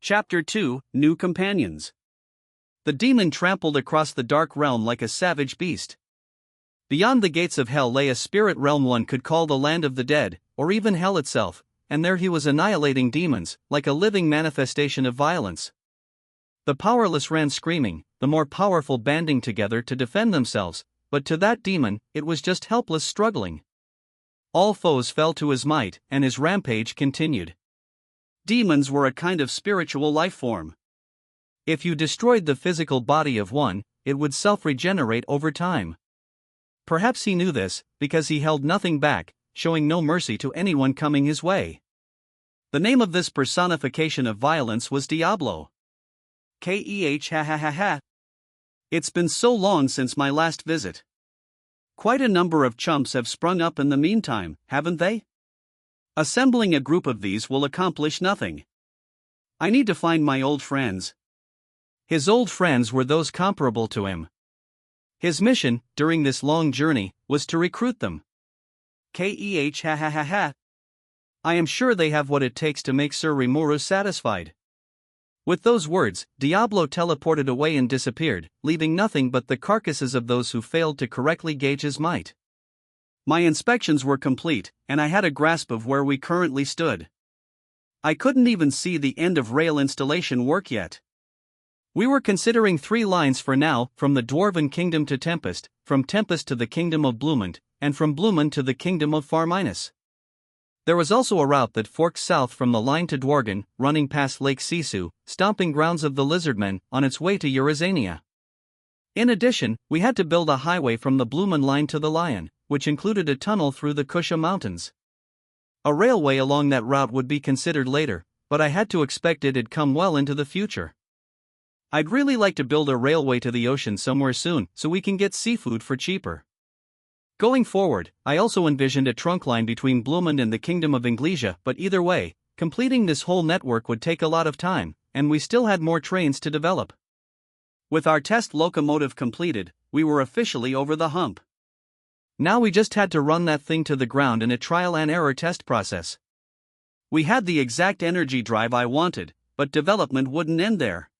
Chapter 2, New Companions. The demon trampled across the dark realm like a savage beast. Beyond the gates of hell lay a spirit realm one could call the land of the dead, or even hell itself, and there he was annihilating demons, like a living manifestation of violence. The powerless ran screaming, the more powerful banding together to defend themselves, but to that demon, it was just helpless struggling. All foes fell to his might, and his rampage continued. Demons were a kind of spiritual life form. If you destroyed the physical body of one, it would self-regenerate over time. Perhaps he knew this, because he held nothing back, showing no mercy to anyone coming his way. The name of this personification of violence was Diablo. Ha ha ha ha. It's been so long since my last visit. Quite a number of chumps have sprung up in the meantime, haven't they? Assembling a group of these will accomplish nothing. I need to find my old friends. His old friends were those comparable to him. His mission, during this long journey, was to recruit them. Ha ha ha ha. I am sure they have what it takes to make Sir Rimuru satisfied. With those words, Diablo teleported away and disappeared, leaving nothing but the carcasses of those who failed to correctly gauge his might. My inspections were complete, and I had a grasp of where we currently stood. I couldn't even see the end of rail installation work yet. We were considering 3 lines for now, from the Dwarven Kingdom to Tempest, from Tempest to the Kingdom of Bloomund, and from Bloomund to the Kingdom of Farminus. There was also a route that forked south from the line to Dwargen, running past Lake Sisu, stomping grounds of the Lizardmen, on its way to Eurazania. In addition, we had to build a highway from the Bloomund line to the Lion, which included a tunnel through the Kusha Mountains. A railway along that route would be considered later, but I had to expect it'd come well into the future. I'd really like to build a railway to the ocean somewhere soon, so we can get seafood for cheaper. Going forward, I also envisioned a trunk line between Bloomund and the Kingdom of Inglesia, but either way, completing this whole network would take a lot of time, and we still had more trains to develop. With our test locomotive completed, we were officially over the hump. Now we just had to run that thing to the ground in a trial and error test process. We had the exact energy drive I wanted, but development wouldn't end there.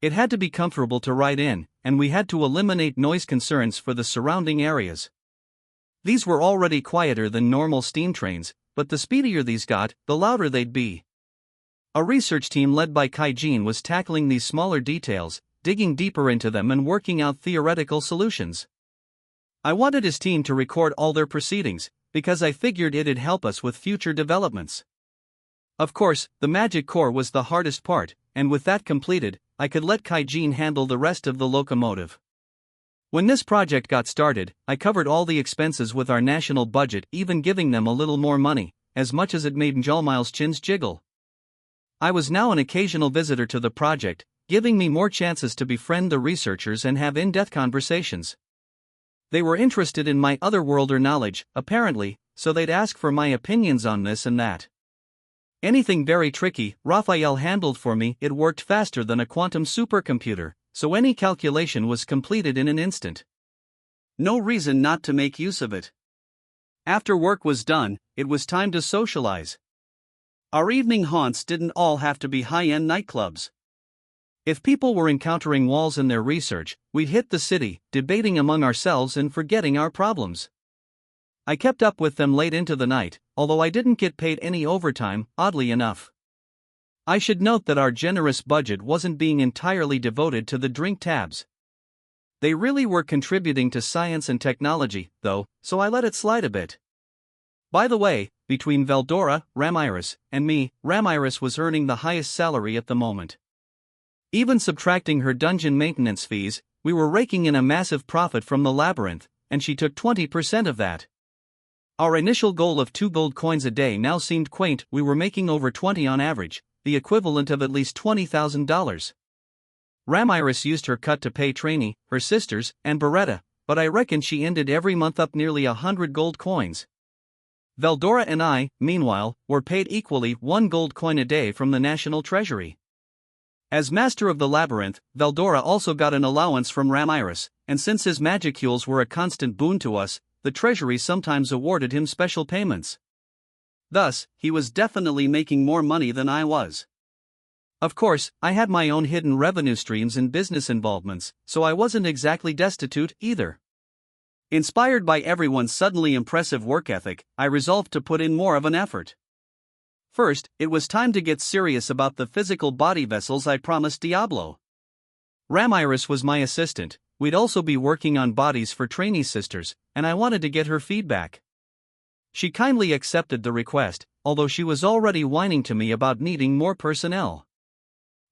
It had to be comfortable to ride in, and we had to eliminate noise concerns for the surrounding areas. These were already quieter than normal steam trains, but the speedier these got, the louder they'd be. A research team led by Kaijin was tackling these smaller details, digging deeper into them and working out theoretical solutions. I wanted his team to record all their proceedings, because I figured it'd help us with future developments. Of course, the magic core was the hardest part, and with that completed, I could let Kaijin handle the rest of the locomotive. When this project got started, I covered all the expenses with our national budget, even giving them a little more money, as much as it made Njolmile's chins jiggle. I was now an occasional visitor to the project, giving me more chances to befriend the researchers and have in-depth conversations. They were interested in my otherworlder knowledge, apparently, so they'd ask for my opinions on this and that. Anything very tricky, Raphael handled for me. It worked faster than a quantum supercomputer, so any calculation was completed in an instant. No reason not to make use of it. After work was done, it was time to socialize. Our evening haunts didn't all have to be high-end nightclubs. If people were encountering walls in their research, we'd hit the city, debating among ourselves and forgetting our problems. I kept up with them late into the night, although I didn't get paid any overtime, oddly enough. I should note that our generous budget wasn't being entirely devoted to the drink tabs. They really were contributing to science and technology, though, so I let it slide a bit. By the way, between Veldora, Ramiris, and me, Ramiris was earning the highest salary at the moment. Even subtracting her dungeon maintenance fees, we were raking in a massive profit from the labyrinth, and she took 20% of that. Our initial goal of 2 gold coins a day now seemed quaint. We were making over 20 on average, the equivalent of at least $20,000. Ramiris used her cut to pay Trainee, her sisters, and Beretta, but I reckon she ended every month up nearly 100 gold coins. Veldora and I, meanwhile, were paid equally 1 gold coin a day from the national treasury. As master of the labyrinth, Veldora also got an allowance from Ramiris, and since his magicules were a constant boon to us, the treasury sometimes awarded him special payments. Thus, he was definitely making more money than I was. Of course, I had my own hidden revenue streams and business involvements, so I wasn't exactly destitute either. Inspired by everyone's suddenly impressive work ethic, I resolved to put in more of an effort. First, it was time to get serious about the physical body vessels I promised Diablo. Ramiris was my assistant. We'd also be working on bodies for trainee sisters, and I wanted to get her feedback. She kindly accepted the request, although she was already whining to me about needing more personnel.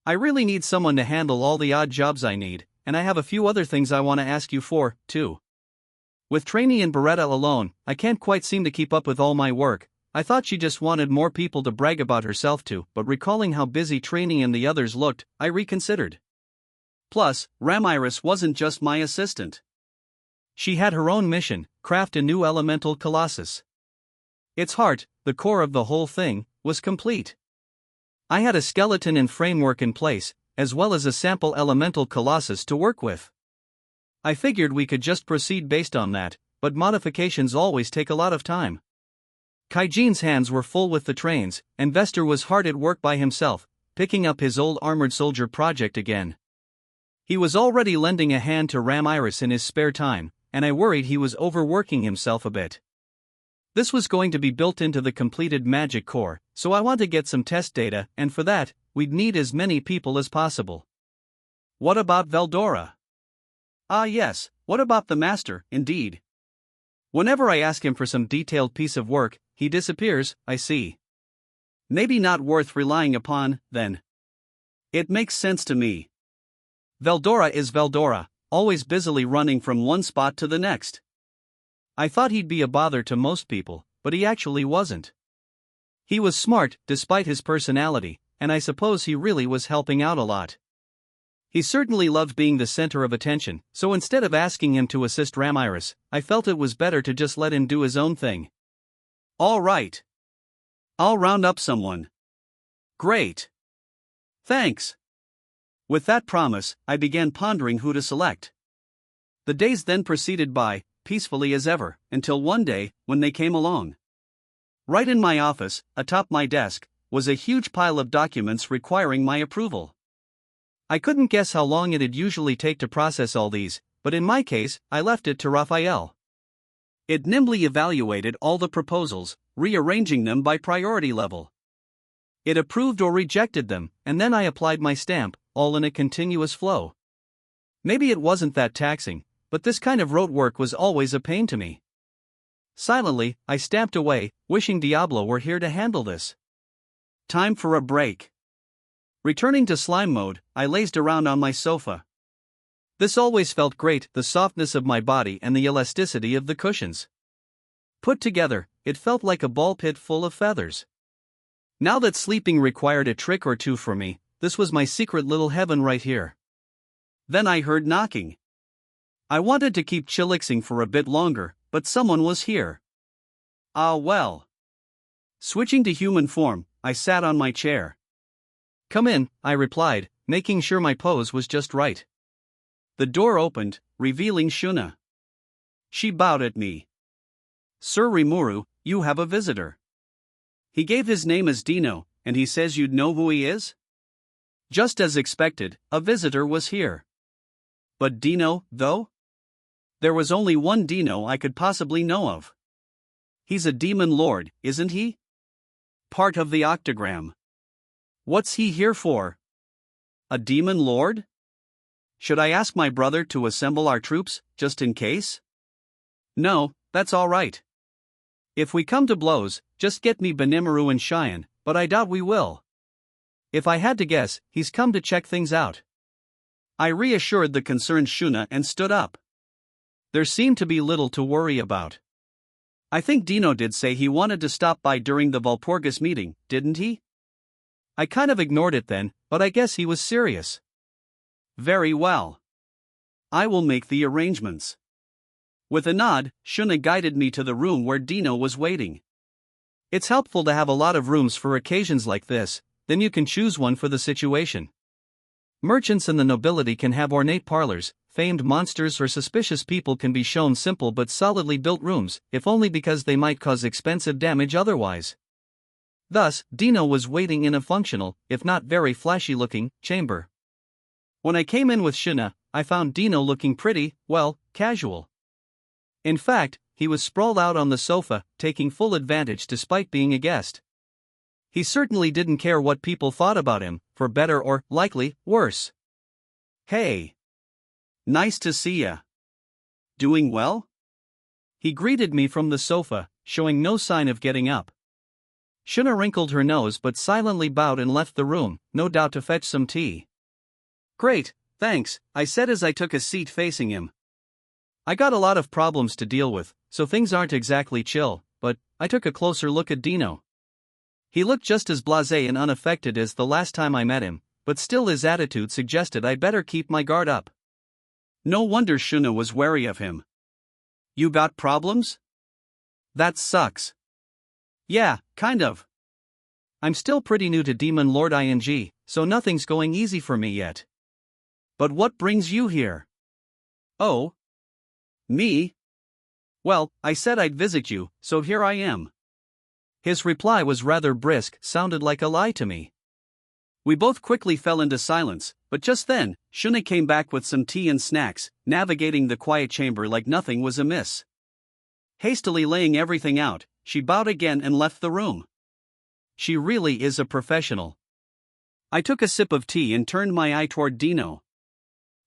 I really need someone to handle all the odd jobs I need, and I have a few other things I want to ask you for, too. With Trainee and Beretta alone, I can't quite seem to keep up with all my work. I thought she just wanted more people to brag about herself to, but recalling how busy Trainee and the others looked, I reconsidered. Plus, Ramiris wasn't just my assistant. She had her own mission: craft a new elemental colossus. Its heart, the core of the whole thing, was complete. I had a skeleton and framework in place, as well as a sample elemental colossus to work with. I figured we could just proceed based on that, but modifications always take a lot of time. Kaijin's hands were full with the trains, and Vester was hard at work by himself, picking up his old armored soldier project again. He was already lending a hand to Ramiris in his spare time, and I worried he was overworking himself a bit. This was going to be built into the completed magic core, so I want to get some test data, and for that, we'd need as many people as possible. What about Veldora? Ah yes, what about the master, indeed. Whenever I ask him for some detailed piece of work, he disappears. I see. Maybe not worth relying upon, then. It makes sense to me. Veldora is Veldora, always busily running from one spot to the next. I thought he'd be a bother to most people, but he actually wasn't. He was smart, despite his personality, and I suppose he really was helping out a lot. He certainly loved being the center of attention, so instead of asking him to assist Ramiris, I felt it was better to just let him do his own thing. All right. I'll round up someone. Great. Thanks. With that promise, I began pondering who to select. The days then proceeded by, peacefully as ever, until one day, when they came along. Right in my office, atop my desk, was a huge pile of documents requiring my approval. I couldn't guess how long it'd usually take to process all these, but in my case, I left it to Raphael. It nimbly evaluated all the proposals, rearranging them by priority level. It approved or rejected them, and then I applied my stamp, all in a continuous flow. Maybe it wasn't that taxing, but this kind of rote work was always a pain to me. Silently, I stamped away, wishing Diablo were here to handle this. Time for a break. Returning to slime mode, I lazed around on my sofa. This always felt great, the softness of my body and the elasticity of the cushions. Put together, it felt like a ball pit full of feathers. Now that sleeping required a trick or two for me, this was my secret little heaven right here. Then I heard knocking. I wanted to keep chillaxing for a bit longer, but someone was here. Ah well. Switching to human form, I sat on my chair. Come in, I replied, making sure my pose was just right. The door opened, revealing Shuna. She bowed at me. Sir Rimuru, you have a visitor. He gave his name as Dino, and he says you'd know who he is? Just as expected, a visitor was here. But Dino, though? There was only one Dino I could possibly know of. He's a demon lord, isn't he? Part of the octagram. What's he here for? A demon lord? Should I ask my brother to assemble our troops, just in case? No, that's all right. If we come to blows, just get me Benimaru and Cheyenne, but I doubt we will. If I had to guess, he's come to check things out. I reassured the concerned Shuna and stood up. There seemed to be little to worry about. I think Dino did say he wanted to stop by during the Valpurgis meeting, didn't he? I kind of ignored it then, but I guess he was serious. Very well. I will make the arrangements. With a nod, Shuna guided me to the room where Dino was waiting. It's helpful to have a lot of rooms for occasions like this, then you can choose one for the situation. Merchants and the nobility can have ornate parlors, famed monsters or suspicious people can be shown simple but solidly built rooms, if only because they might cause expensive damage otherwise. Thus, Dino was waiting in a functional, if not very flashy-looking, chamber. When I came in with Shuna, I found Dino looking pretty, well, casual. In fact, he was sprawled out on the sofa, taking full advantage despite being a guest. He certainly didn't care what people thought about him, for better or, likely, worse. "Hey. Nice to see ya. Doing well?" He greeted me from the sofa, showing no sign of getting up. Shuna wrinkled her nose but silently bowed and left the room, no doubt to fetch some tea. "Great, thanks," I said as I took a seat facing him. I got a lot of problems to deal with, so things aren't exactly chill, but I took a closer look at Dino. He looked just as blasé and unaffected as the last time I met him, but still his attitude suggested I better keep my guard up. No wonder Shuna was wary of him. "You got problems?" "That sucks." "Yeah, kind of. I'm still pretty new to Demon Lord ING, so nothing's going easy for me yet." "But what brings you here?" "Oh. Me? Well, I said I'd visit you, so here I am." His reply was rather brisk, sounded like a lie to me. We both quickly fell into silence, but just then, Shuna came back with some tea and snacks, navigating the quiet chamber like nothing was amiss. Hastily laying everything out, she bowed again and left the room. She really is a professional. I took a sip of tea and turned my eye toward Dino.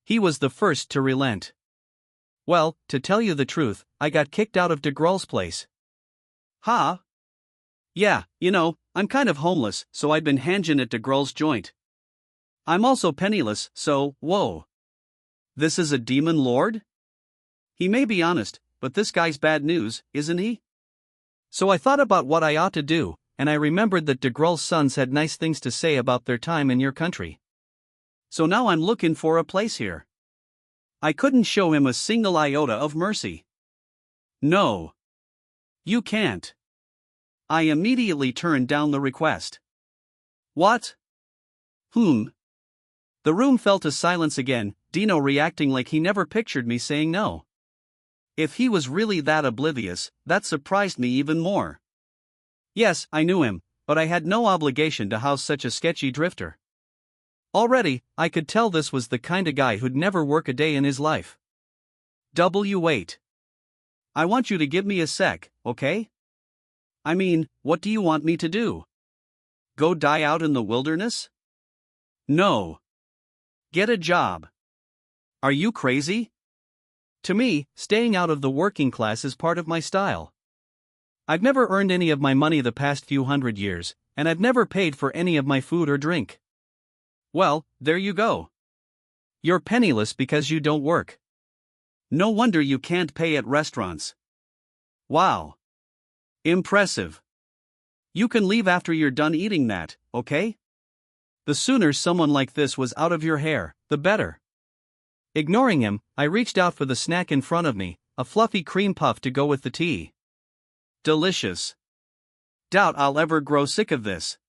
He was the first to relent. "Well, to tell you the truth, I got kicked out of DeGrol's place." "Huh?" "Yeah, I'm kind of homeless, so I'd been hanging at DeGrol's joint. I'm also penniless, so, whoa. This is a demon lord?" He may be honest, but this guy's bad news, isn't he? So I thought about what I ought to do, and I remembered that DeGrol's sons had nice things to say about their time in your country. So now I'm looking for a place here. I couldn't show him a single iota of mercy. "No. You can't." I immediately turned down the request. "What?" The room fell to silence again, Dino reacting like he never pictured me saying no. If he was really that oblivious, that surprised me even more. Yes, I knew him, but I had no obligation to house such a sketchy drifter. Already, I could tell this was the kind of guy who'd never work a day in his life. Wait. I want you to give me a sec, okay? I mean, what do you want me to do? Go die out in the wilderness? No. Get a job. Are you crazy? To me, staying out of the working class is part of my style. I've never earned any of my money the past few hundred years, and I've never paid for any of my food or drink. Well, there you go. You're penniless because you don't work. No wonder you can't pay at restaurants. Wow. Impressive. You can leave after you're done eating that, okay? The sooner someone like this was out of your hair, the better. Ignoring him, I reached out for the snack in front of me, a fluffy cream puff to go with the tea. Delicious. Doubt I'll ever grow sick of this.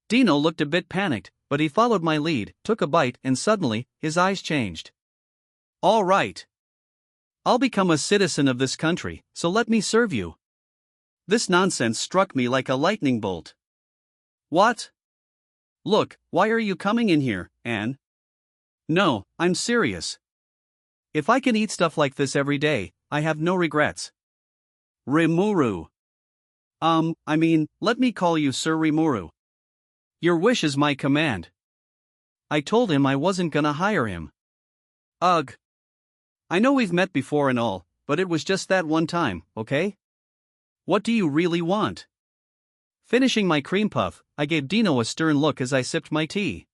Dino looked a bit panicked, but he followed my lead, took a bite, and suddenly, his eyes changed. All right. I'll become a citizen of this country, so let me serve you. This nonsense struck me like a lightning bolt. What? Look, why are you coming in here, Anne? No, I'm serious. If I can eat stuff like this every day, I have no regrets. Rimuru. Let me call you Sir Rimuru. Your wish is my command. I told him I wasn't gonna hire him. Ugh. I know we've met before and all, but it was just that one time, okay? What do you really want? Finishing my cream puff, I gave Dino a stern look as I sipped my tea.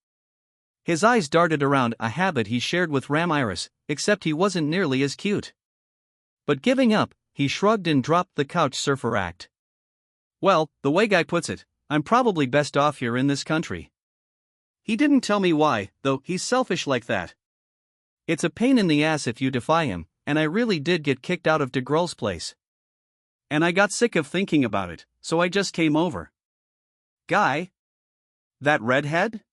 His eyes darted around, a habit he shared with Ramiris, except he wasn't nearly as cute. But giving up, he shrugged and dropped the couch surfer act. Well, the way Guy puts it, I'm probably best off here in this country. He didn't tell me why, though he's selfish like that. It's a pain in the ass if you defy him, and I really did get kicked out of DeGrol's place. And I got sick of thinking about it, so I just came over. Guy? That redhead?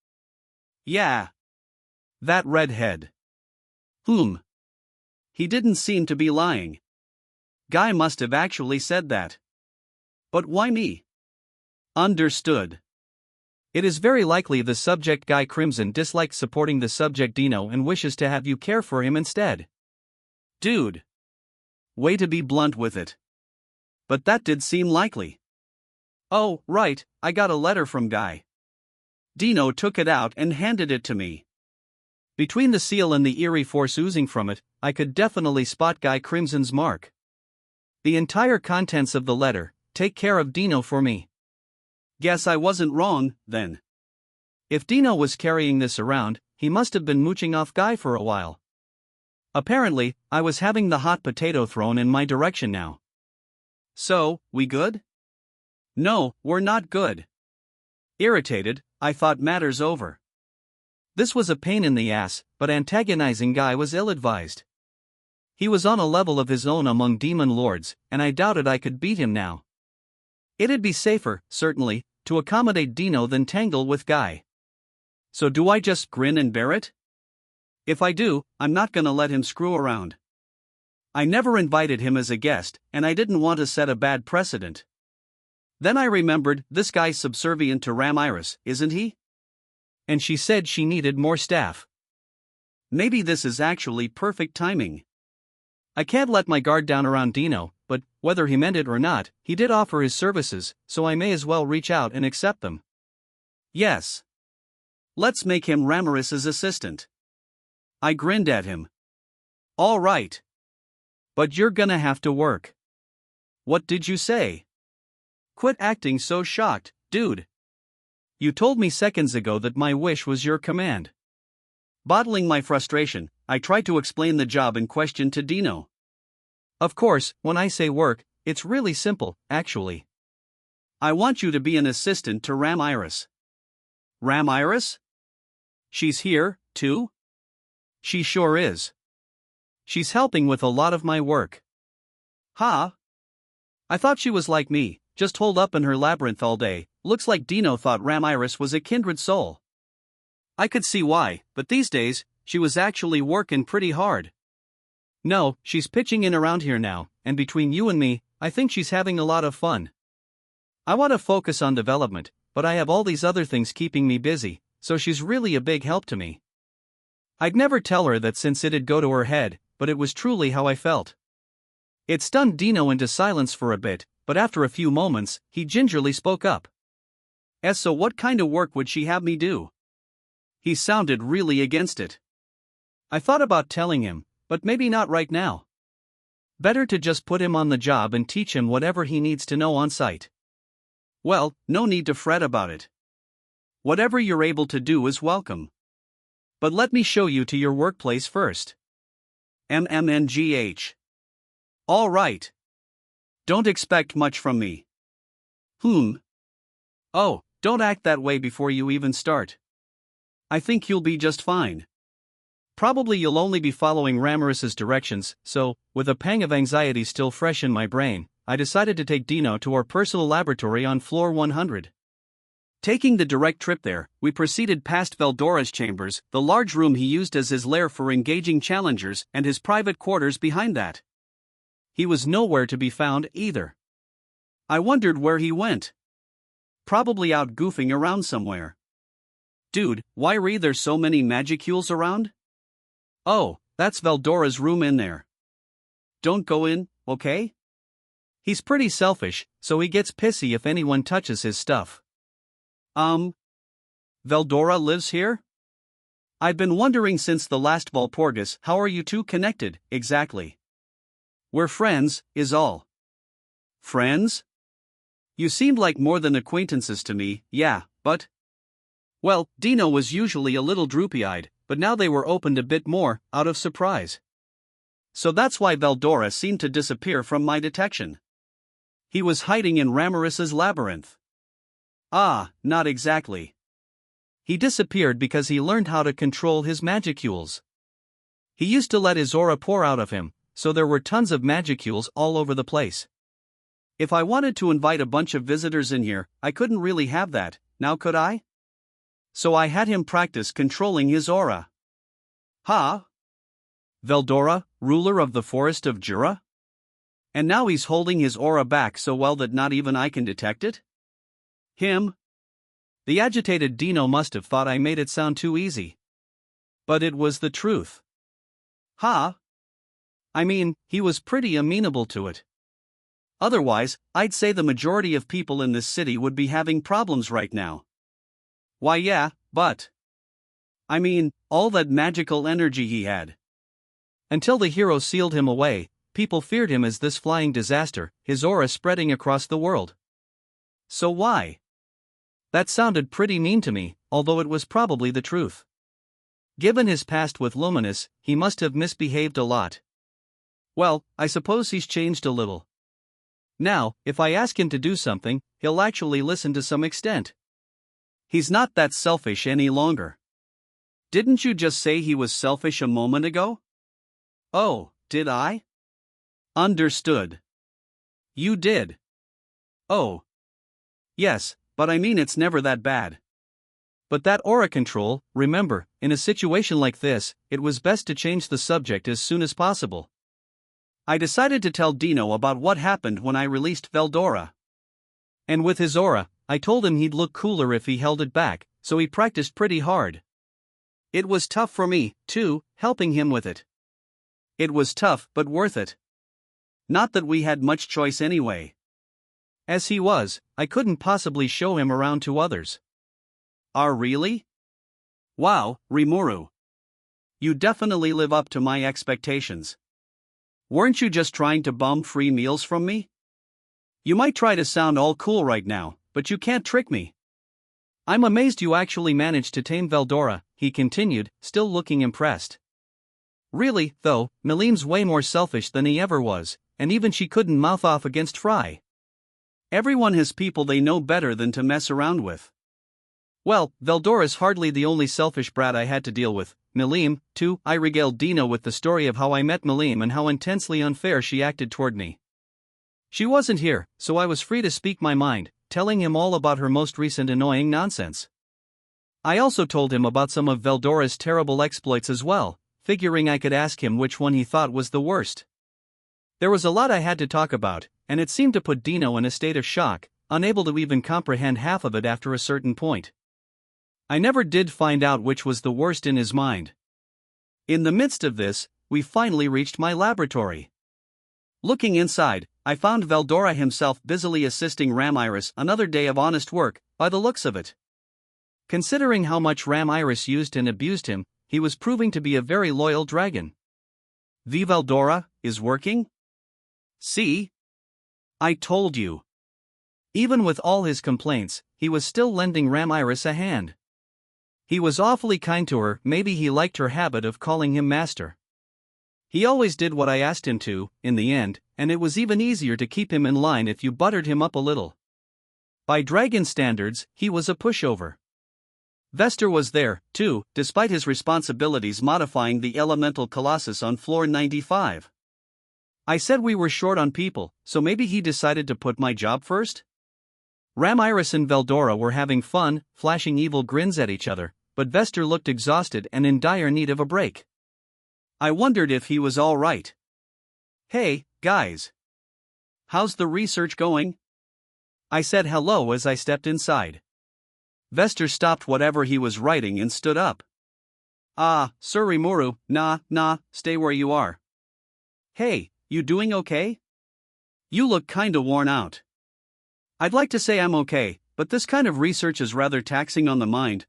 Yeah. That redhead. He didn't seem to be lying. Guy must have actually said that. But why me? Understood. It is very likely the subject Guy Crimson dislikes supporting the subject Dino and wishes to have you care for him instead. Dude. Way to be blunt with it. But that did seem likely. Oh, right, I got a letter from Guy. Dino took it out and handed it to me. Between the seal and the eerie force oozing from it, I could definitely spot Guy Crimson's mark. The entire contents of the letter: "Take care of Dino for me." Guess I wasn't wrong, then. If Dino was carrying this around, he must have been mooching off Guy for a while. Apparently, I was having the hot potato thrown in my direction now. So, we good? No, we're not good. Irritated, I thought matters over. This was a pain in the ass, but antagonizing Guy was ill-advised. He was on a level of his own among demon lords, and I doubted I could beat him now. It'd be safer, certainly, to accommodate Dino than tangle with Guy. So do I just grin and bear it? If I do, I'm not gonna let him screw around. I never invited him as a guest, and I didn't want to set a bad precedent. Then I remembered, this guy's subservient to Ramiris, isn't he? And she said she needed more staff. Maybe this is actually perfect timing. I can't let my guard down around Dino, but, whether he meant it or not, he did offer his services, so I may as well reach out and accept them. Yes. Let's make him Ramiris's assistant. I grinned at him. All right. But you're gonna have to work. What did you say? Quit acting so shocked, dude. You told me seconds ago that my wish was your command. Bottling my frustration, I tried to explain the job in question to Dino. Of course, when I say work, it's really simple, actually. I want you to be an assistant to Ramiris. Ramiris? She's here, too? She sure is. She's helping with a lot of my work. Huh? I thought she was like me, just holed up in her labyrinth all day. Looks like Dino thought Ramiris was a kindred soul. I could see why, but these days, she was actually working pretty hard. No, she's pitching in around here now, and between you and me, I think she's having a lot of fun. I want to focus on development, but I have all these other things keeping me busy, so she's really a big help to me. I'd never tell her that since it'd go to her head, but it was truly how I felt. It stunned Dino into silence for a bit, but after a few moments, he gingerly spoke up. So what kind of work would she have me do? He sounded really against it. I thought about telling him, but maybe not right now. Better to just put him on the job and teach him whatever he needs to know on site. Well, no need to fret about it. Whatever you're able to do is welcome. But let me show you to your workplace first. MMNGH. All right. Don't expect much from me. Oh, don't act that way before you even start. I think you'll be just fine. Probably you'll only be following Ramiris's directions, so, with a pang of anxiety still fresh in my brain, I decided to take Dino to our personal laboratory on floor 100. Taking the direct trip there, we proceeded past Veldora's chambers, the large room he used as his lair for engaging challengers, and his private quarters behind that. He was nowhere to be found, either. I wondered where he went. Probably out goofing around somewhere. Dude, why are there so many magicules around? Oh, that's Veldora's room in there. Don't go in, okay? He's pretty selfish, so he gets pissy if anyone touches his stuff. Veldora lives here? I've been wondering since the last Valpurgis, how are you two connected, exactly? We're friends, is all. Friends? You seemed like more than acquaintances to me, yeah, but... Well, Dino was usually a little droopy-eyed, but now they were opened a bit more, out of surprise. So that's why Veldora seemed to disappear from my detection. He was hiding in Ramiris's labyrinth. Ah, not exactly. He disappeared because he learned how to control his magicules. He used to let his aura pour out of him, so there were tons of magicules all over the place. If I wanted to invite a bunch of visitors in here, I couldn't really have that, now could I? So I had him practice controlling his aura. Ha! Veldora, ruler of the forest of Jura? And now he's holding his aura back so well that not even I can detect it? Him? The agitated Dino must have thought I made it sound too easy. But it was the truth. Huh? I mean, he was pretty amenable to it. Otherwise, I'd say the majority of people in this city would be having problems right now. Why yeah, but... I mean, all that magical energy he had. Until the hero sealed him away, people feared him as this flying disaster, his aura spreading across the world. So why? That sounded pretty mean to me, although it was probably the truth. Given his past with Luminous, he must have misbehaved a lot. Well, I suppose he's changed a little. Now, if I ask him to do something, he'll actually listen to some extent. He's not that selfish any longer. Didn't you just say he was selfish a moment ago? Oh, did I? Understood. You did. Oh. Yes, but I mean it's never that bad. But that aura control, remember, in a situation like this, it was best to change the subject as soon as possible. I decided to tell Dino about what happened when I released Veldora. And with his aura, I told him he'd look cooler if he held it back, so he practiced pretty hard. It was tough for me, too, helping him with it. It was tough but worth it. Not that we had much choice anyway. As he was, I couldn't possibly show him around to others. Really? Wow, Rimuru. You definitely live up to my expectations. Weren't you just trying to bum free meals from me? You might try to sound all cool right now, but you can't trick me. I'm amazed you actually managed to tame Veldora, he continued, still looking impressed. Really, though, Milim's way more selfish than he ever was, and even she couldn't mouth off against Fry. Everyone has people they know better than to mess around with. Well, Veldora's hardly the only selfish brat I had to deal with. Milim, too. I regaled Dino with the story of how I met Milim and how intensely unfair she acted toward me. She wasn't here, so I was free to speak my mind, telling him all about her most recent annoying nonsense. I also told him about some of Veldora's terrible exploits as well, figuring I could ask him which one he thought was the worst. There was a lot I had to talk about, and it seemed to put Dino in a state of shock, unable to even comprehend half of it after a certain point. I never did find out which was the worst in his mind. In the midst of this, we finally reached my laboratory. Looking inside, I found Veldora himself busily assisting Ramiris, another day of honest work, by the looks of it. Considering how much Ramiris used and abused him, he was proving to be a very loyal dragon. The Veldora is working? See? I told you. Even with all his complaints, he was still lending Ramiris a hand. He was awfully kind to her, maybe he liked her habit of calling him master. He always did what I asked him to, in the end, and it was even easier to keep him in line if you buttered him up a little. By dragon standards, he was a pushover. Vester was there, too, despite his responsibilities modifying the elemental colossus on floor 95. I said we were short on people, so maybe he decided to put my job first? Ramiris and Veldora were having fun, flashing evil grins at each other, but Vester looked exhausted and in dire need of a break. I wondered if he was all right. Hey, guys. How's the research going? I said hello as I stepped inside. Vester stopped whatever he was writing and stood up. Sir Rimuru, nah, stay where you are. Hey, you doing okay? You look kinda worn out. I'd like to say I'm okay, but this kind of research is rather taxing on the mind,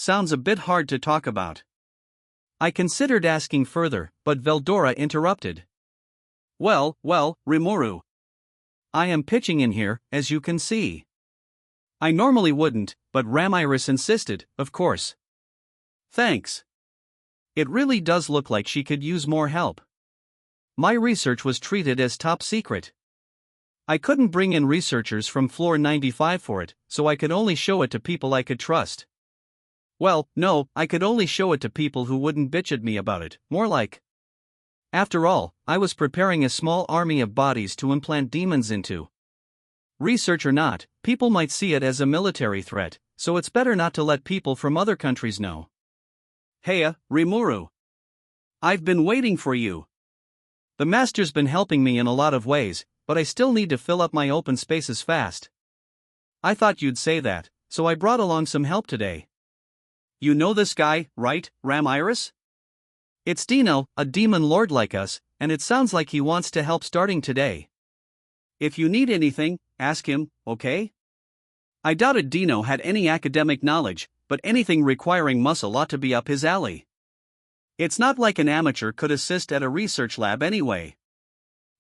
Sounds a bit hard to talk about. I considered asking further, but Veldora interrupted. Well, Rimuru. I am pitching in here, as you can see. I normally wouldn't, but Ramiris insisted, of course. Thanks. It really does look like she could use more help. My research was treated as top secret. I couldn't bring in researchers from floor 95 for it, so I could only show it to people I could trust. Well, no, I could only show it to people who wouldn't bitch at me about it, more like. After all, I was preparing a small army of bodies to implant demons into. Research or not, people might see it as a military threat, so it's better not to let people from other countries know. Heya, Rimuru. I've been waiting for you. The master's been helping me in a lot of ways, but I still need to fill up my open spaces fast. I thought you'd say that, so I brought along some help today. You know this guy, right, Ramiris? It's Dino, a demon lord like us, and it sounds like he wants to help starting today. If you need anything, ask him, okay? I doubted Dino had any academic knowledge, but anything requiring muscle ought to be up his alley. It's not like an amateur could assist at a research lab anyway.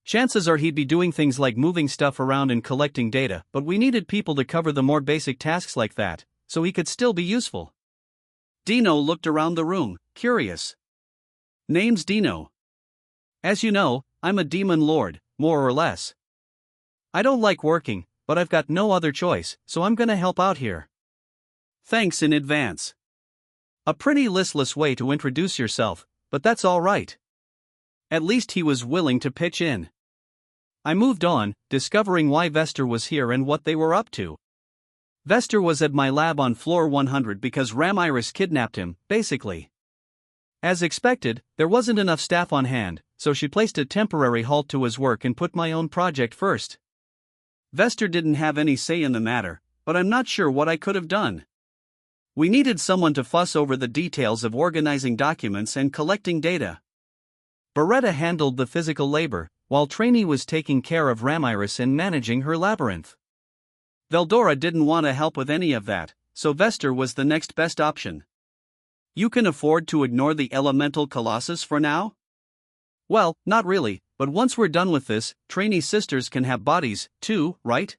Chances are he'd be doing things like moving stuff around and collecting data, but we needed people to cover the more basic tasks like that, so he could still be useful. Dino looked around the room, curious. Name's Dino. As you know, I'm a demon lord, more or less. I don't like working, but I've got no other choice, so I'm gonna help out here. Thanks in advance. A pretty listless way to introduce yourself, but that's all right. At least he was willing to pitch in. I moved on, discovering why Vester was here and what they were up to. Vester was at my lab on floor 100 because Ramiris kidnapped him, basically. As expected, there wasn't enough staff on hand, so she placed a temporary halt to his work and put my own project first. Vester didn't have any say in the matter, but I'm not sure what I could have done. We needed someone to fuss over the details of organizing documents and collecting data. Beretta handled the physical labor, while Trainee was taking care of Ramiris and managing her labyrinth. Veldora didn't want to help with any of that, so Vester was the next best option. You can afford to ignore the elemental colossus for now? Well, not really, but once we're done with this, Trainee sisters can have bodies, too, right?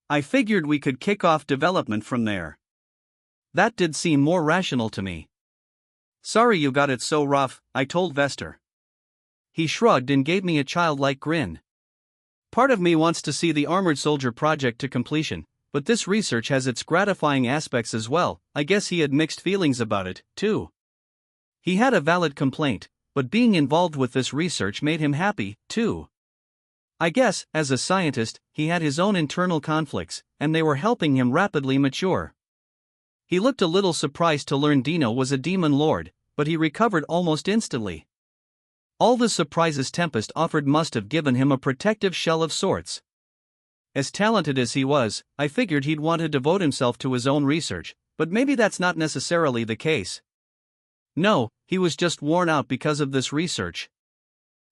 I figured we could kick off development from there. That did seem more rational to me. Sorry you got it so rough, I told Vester. He shrugged and gave me a childlike grin. Part of me wants to see the Armored Soldier project to completion, but this research has its gratifying aspects as well. I guess he had mixed feelings about it, too. He had a valid complaint, but being involved with this research made him happy, too. I guess, as a scientist, he had his own internal conflicts, and they were helping him rapidly mature. He looked a little surprised to learn Dino was a demon lord, but he recovered almost instantly. All the surprises Tempest offered must have given him a protective shell of sorts. As talented as he was, I figured he'd want to devote himself to his own research, but maybe that's not necessarily the case. No, he was just worn out because of this research.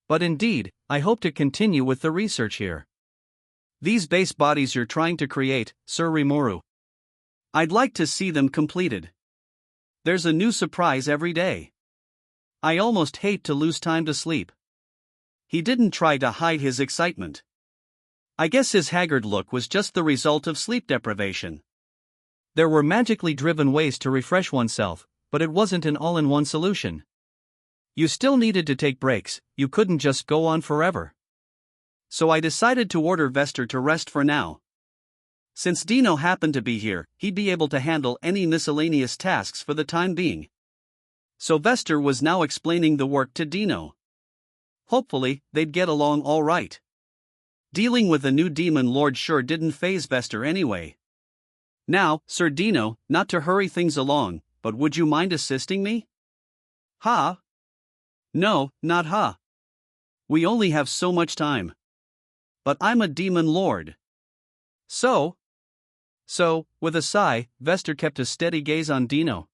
But indeed, I hope to continue with the research here. These base bodies you're trying to create, Sir Rimuru. I'd like to see them completed. There's a new surprise every day. I almost hate to lose time to sleep. He didn't try to hide his excitement. I guess his haggard look was just the result of sleep deprivation. There were magically driven ways to refresh oneself, but it wasn't an all-in-one solution. You still needed to take breaks, you couldn't just go on forever. So I decided to order Vester to rest for now. Since Dino happened to be here, he'd be able to handle any miscellaneous tasks for the time being. So Vester was now explaining the work to Dino. Hopefully, they'd get along all right. Dealing with a new demon lord sure didn't faze Vester anyway. Now, Sir Dino, not to hurry things along, but would you mind assisting me? Ha? No, not ha. We only have so much time. But I'm a demon lord. So, with a sigh, Vester kept a steady gaze on Dino.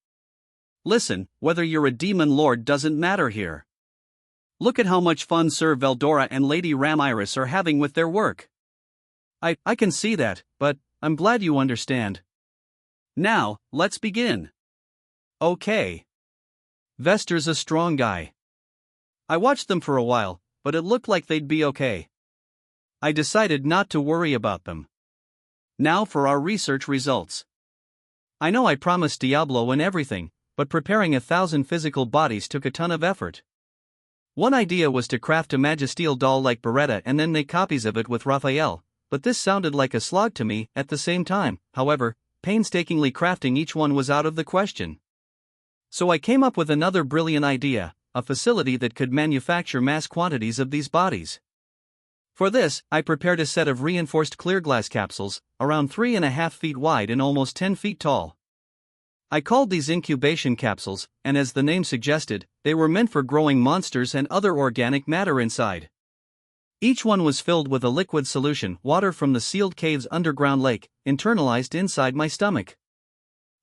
Listen, whether you're a demon lord doesn't matter here. Look at how much fun Sir Veldora and Lady Ramiris are having with their work. I can see that, but I'm glad you understand. Now, let's begin. Okay. Vester's a strong guy. I watched them for a while, but it looked like they'd be okay. I decided not to worry about them. Now for our research results. I know I promised Diablo and everything, but preparing 1,000 physical bodies took a ton of effort. One idea was to craft a Magisteel doll like Beretta and then make copies of it with Raphael, but this sounded like a slog to me. At the same time, however, painstakingly crafting each one was out of the question. So I came up with another brilliant idea, a facility that could manufacture mass quantities of these bodies. For this, I prepared a set of reinforced clear glass capsules, around 3.5 feet wide and almost 10 feet tall. I called these incubation capsules, and as the name suggested, they were meant for growing monsters and other organic matter inside. Each one was filled with a liquid solution, water from the sealed cave's underground lake, internalized inside my stomach.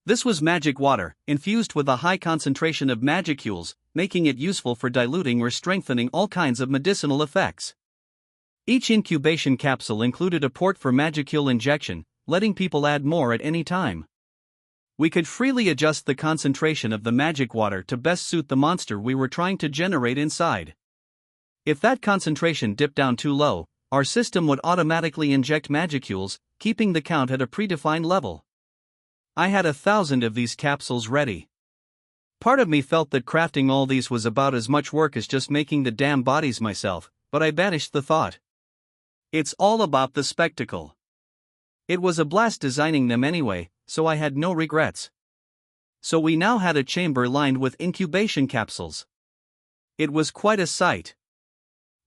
This was magic water, infused with a high concentration of magicules, making it useful for diluting or strengthening all kinds of medicinal effects. Each incubation capsule included a port for magicule injection, letting people add more at any time. We could freely adjust the concentration of the magic water to best suit the monster we were trying to generate inside. If that concentration dipped down too low, our system would automatically inject magicules, keeping the count at a predefined level. I had 1,000 of these capsules ready. Part of me felt that crafting all these was about as much work as just making the damn bodies myself, but I banished the thought. It's all about the spectacle. It was a blast designing them anyway, so I had no regrets. So we now had a chamber lined with incubation capsules. It was quite a sight.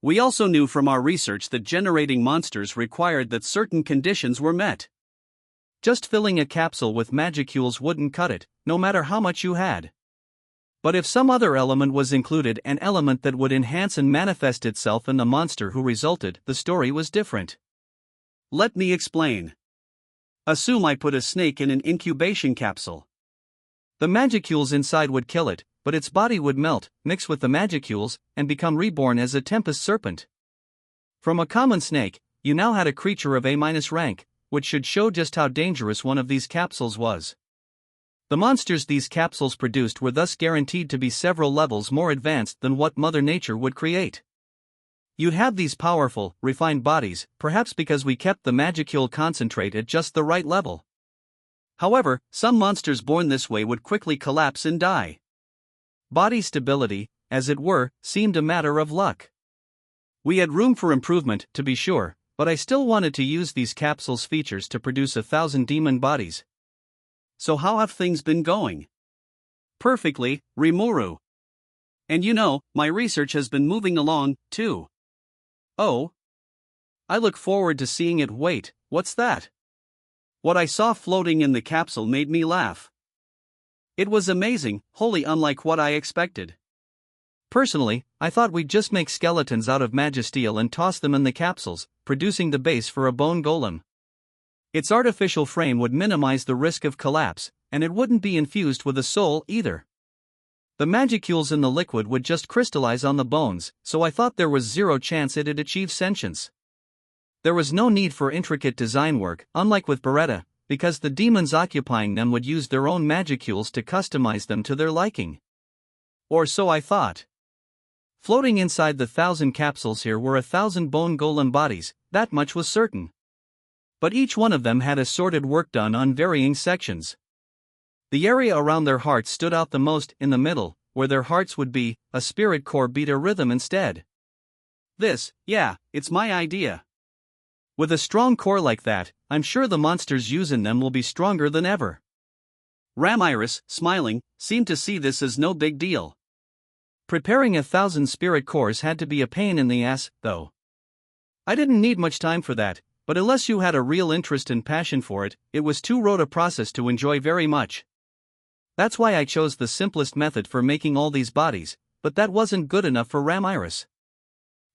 We also knew from our research that generating monsters required that certain conditions were met. Just filling a capsule with magicules wouldn't cut it, no matter how much you had. But if some other element was included, an element that would enhance and manifest itself in the monster who resulted, the story was different. Let me explain. Assume I put a snake in an incubation capsule. The magicules inside would kill it, but its body would melt, mix with the magicules, and become reborn as a tempest serpent. From a common snake, you now had a creature of A- rank, which should show just how dangerous one of these capsules was. The monsters these capsules produced were thus guaranteed to be several levels more advanced than what Mother Nature would create. You'd have these powerful, refined bodies, perhaps because we kept the magicule concentrate at just the right level. However, some monsters born this way would quickly collapse and die. Body stability, as it were, seemed a matter of luck. We had room for improvement, to be sure, but I still wanted to use these capsules' features to produce 1,000 demon bodies. So how have things been going? Perfectly, Rimuru. And you know, my research has been moving along, too. Oh? I look forward to seeing it. Wait, what's that? What I saw floating in the capsule made me laugh. It was amazing, wholly unlike what I expected. Personally, I thought we'd just make skeletons out of magisteel and toss them in the capsules, producing the base for a bone golem. Its artificial frame would minimize the risk of collapse, and it wouldn't be infused with a soul either. The magicules in the liquid would just crystallize on the bones, so I thought there was zero chance it'd achieve sentience. There was no need for intricate design work, unlike with Beretta, because the demons occupying them would use their own magicules to customize them to their liking. Or so I thought. Floating inside the 1,000 capsules here were 1,000 bone golem bodies, that much was certain. But each one of them had assorted work done on varying sections. The area around their hearts stood out the most. In the middle, where their hearts would be, a spirit core beat a rhythm instead. It's my idea. With a strong core like that, I'm sure the monsters using them will be stronger than ever. Ramiris, smiling, seemed to see this as no big deal. Preparing 1,000 spirit cores had to be a pain in the ass, though. I didn't need much time for that, but unless you had a real interest and passion for it, it was too rote a process to enjoy very much. That's why I chose the simplest method for making all these bodies, but that wasn't good enough for Ramiris.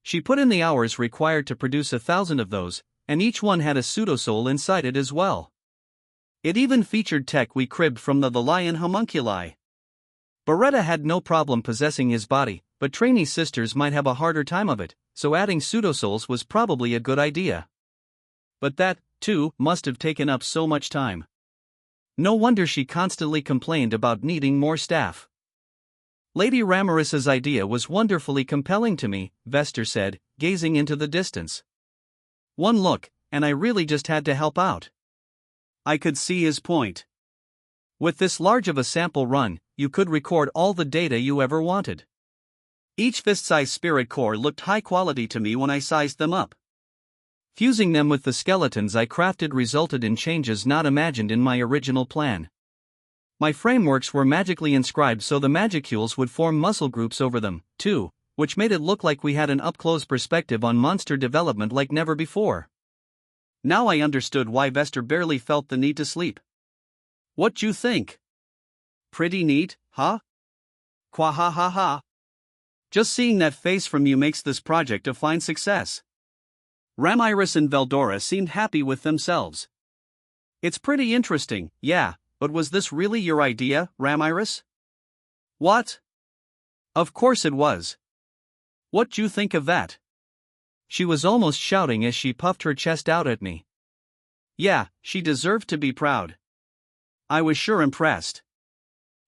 She put in the hours required to produce 1,000 of those, and each one had a pseudosoul inside it as well. It even featured tech we cribbed from the lion homunculi. Beretta had no problem possessing his body, but trainee sisters might have a harder time of it, so adding pseudosouls was probably a good idea. But that, too, must have taken up so much time. No wonder she constantly complained about needing more staff. Lady Ramiris's idea was wonderfully compelling to me, Vester said, gazing into the distance. One look, and I really just had to help out. I could see his point. With this large of a sample run, you could record all the data you ever wanted. Each fist-sized spirit core looked high quality to me when I sized them up. Fusing them with the skeletons I crafted resulted in changes not imagined in my original plan. My frameworks were magically inscribed so the magicules would form muscle groups over them, too, which made it look like we had an up-close perspective on monster development like never before. Now I understood why Vester barely felt the need to sleep. What you think? Pretty neat, huh? Qua ha ha ha. Just seeing that face from you makes this project a fine success. Ramiris and Veldora seemed happy with themselves. It's pretty interesting, yeah, but was this really your idea, Ramiris? What? Of course it was. What'd you think of that? She was almost shouting as she puffed her chest out at me. Yeah, she deserved to be proud. I was sure impressed.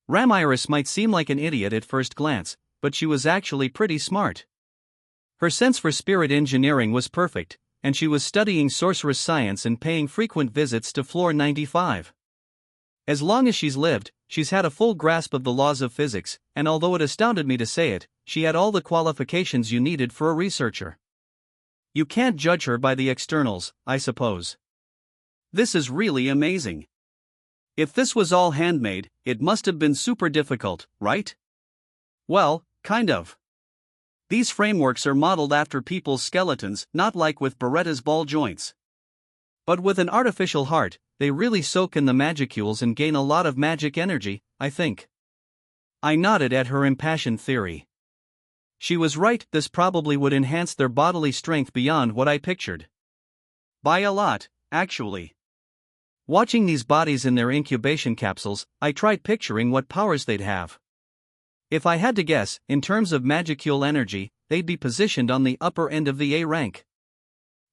Ramiris might seem like an idiot at first glance, but she was actually pretty smart. Her sense for spirit engineering was perfect, and she was studying sorceress science and paying frequent visits to Floor 95. As long as she's lived, she's had a full grasp of the laws of physics, and although it astounded me to say it, she had all the qualifications you needed for a researcher. You can't judge her by the externals, I suppose. This is really amazing. If this was all handmade, it must have been super difficult, right? Well, kind of. These frameworks are modeled after people's skeletons, not like with Beretta's ball joints. But with an artificial heart, they really soak in the magicules and gain a lot of magic energy, I think. I nodded at her impassioned theory. She was right, this probably would enhance their bodily strength beyond what I pictured. By a lot, actually. Watching these bodies in their incubation capsules, I tried picturing what powers they'd have. If I had to guess, in terms of magicule energy, they'd be positioned on the upper end of the A rank.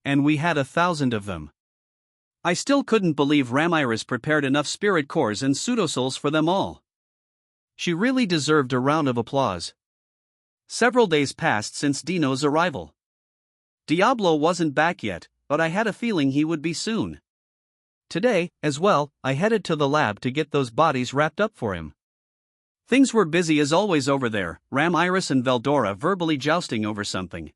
And we had 1,000 of them. I still couldn't believe Ramiris prepared enough spirit cores and pseudosouls for them all. She really deserved a round of applause. Several days passed since Dino's arrival. Diablo wasn't back yet, but I had a feeling he would be soon. Today, as well, I headed to the lab to get those bodies wrapped up for him. Things were busy as always over there, Ramiris and Veldora verbally jousting over something.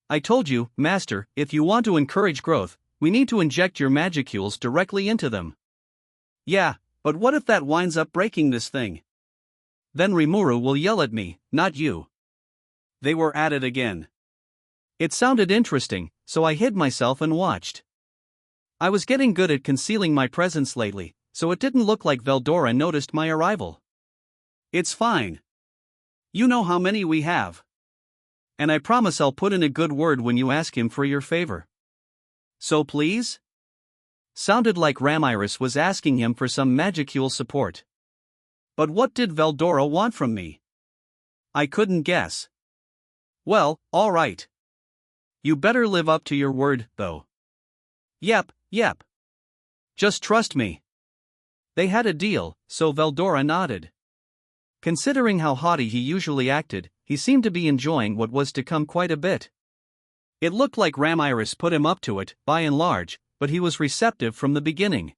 I told you, Master, if you want to encourage growth, we need to inject your magicules directly into them. Yeah, but what if that winds up breaking this thing? Then Rimuru will yell at me, not you. They were at it again. It sounded interesting, so I hid myself and watched. I was getting good at concealing my presence lately, so it didn't look like Veldora noticed my arrival. It's fine. You know how many we have. And I promise I'll put in a good word when you ask him for your favor. So please? Sounded like Ramiris was asking him for some magicule support. But what did Veldora want from me? I couldn't guess. Well, all right. You better live up to your word, though. Yep. Just trust me. They had a deal, so Veldora nodded. Considering how haughty he usually acted, he seemed to be enjoying what was to come quite a bit. It looked like Ramiris put him up to it, by and large, but he was receptive from the beginning.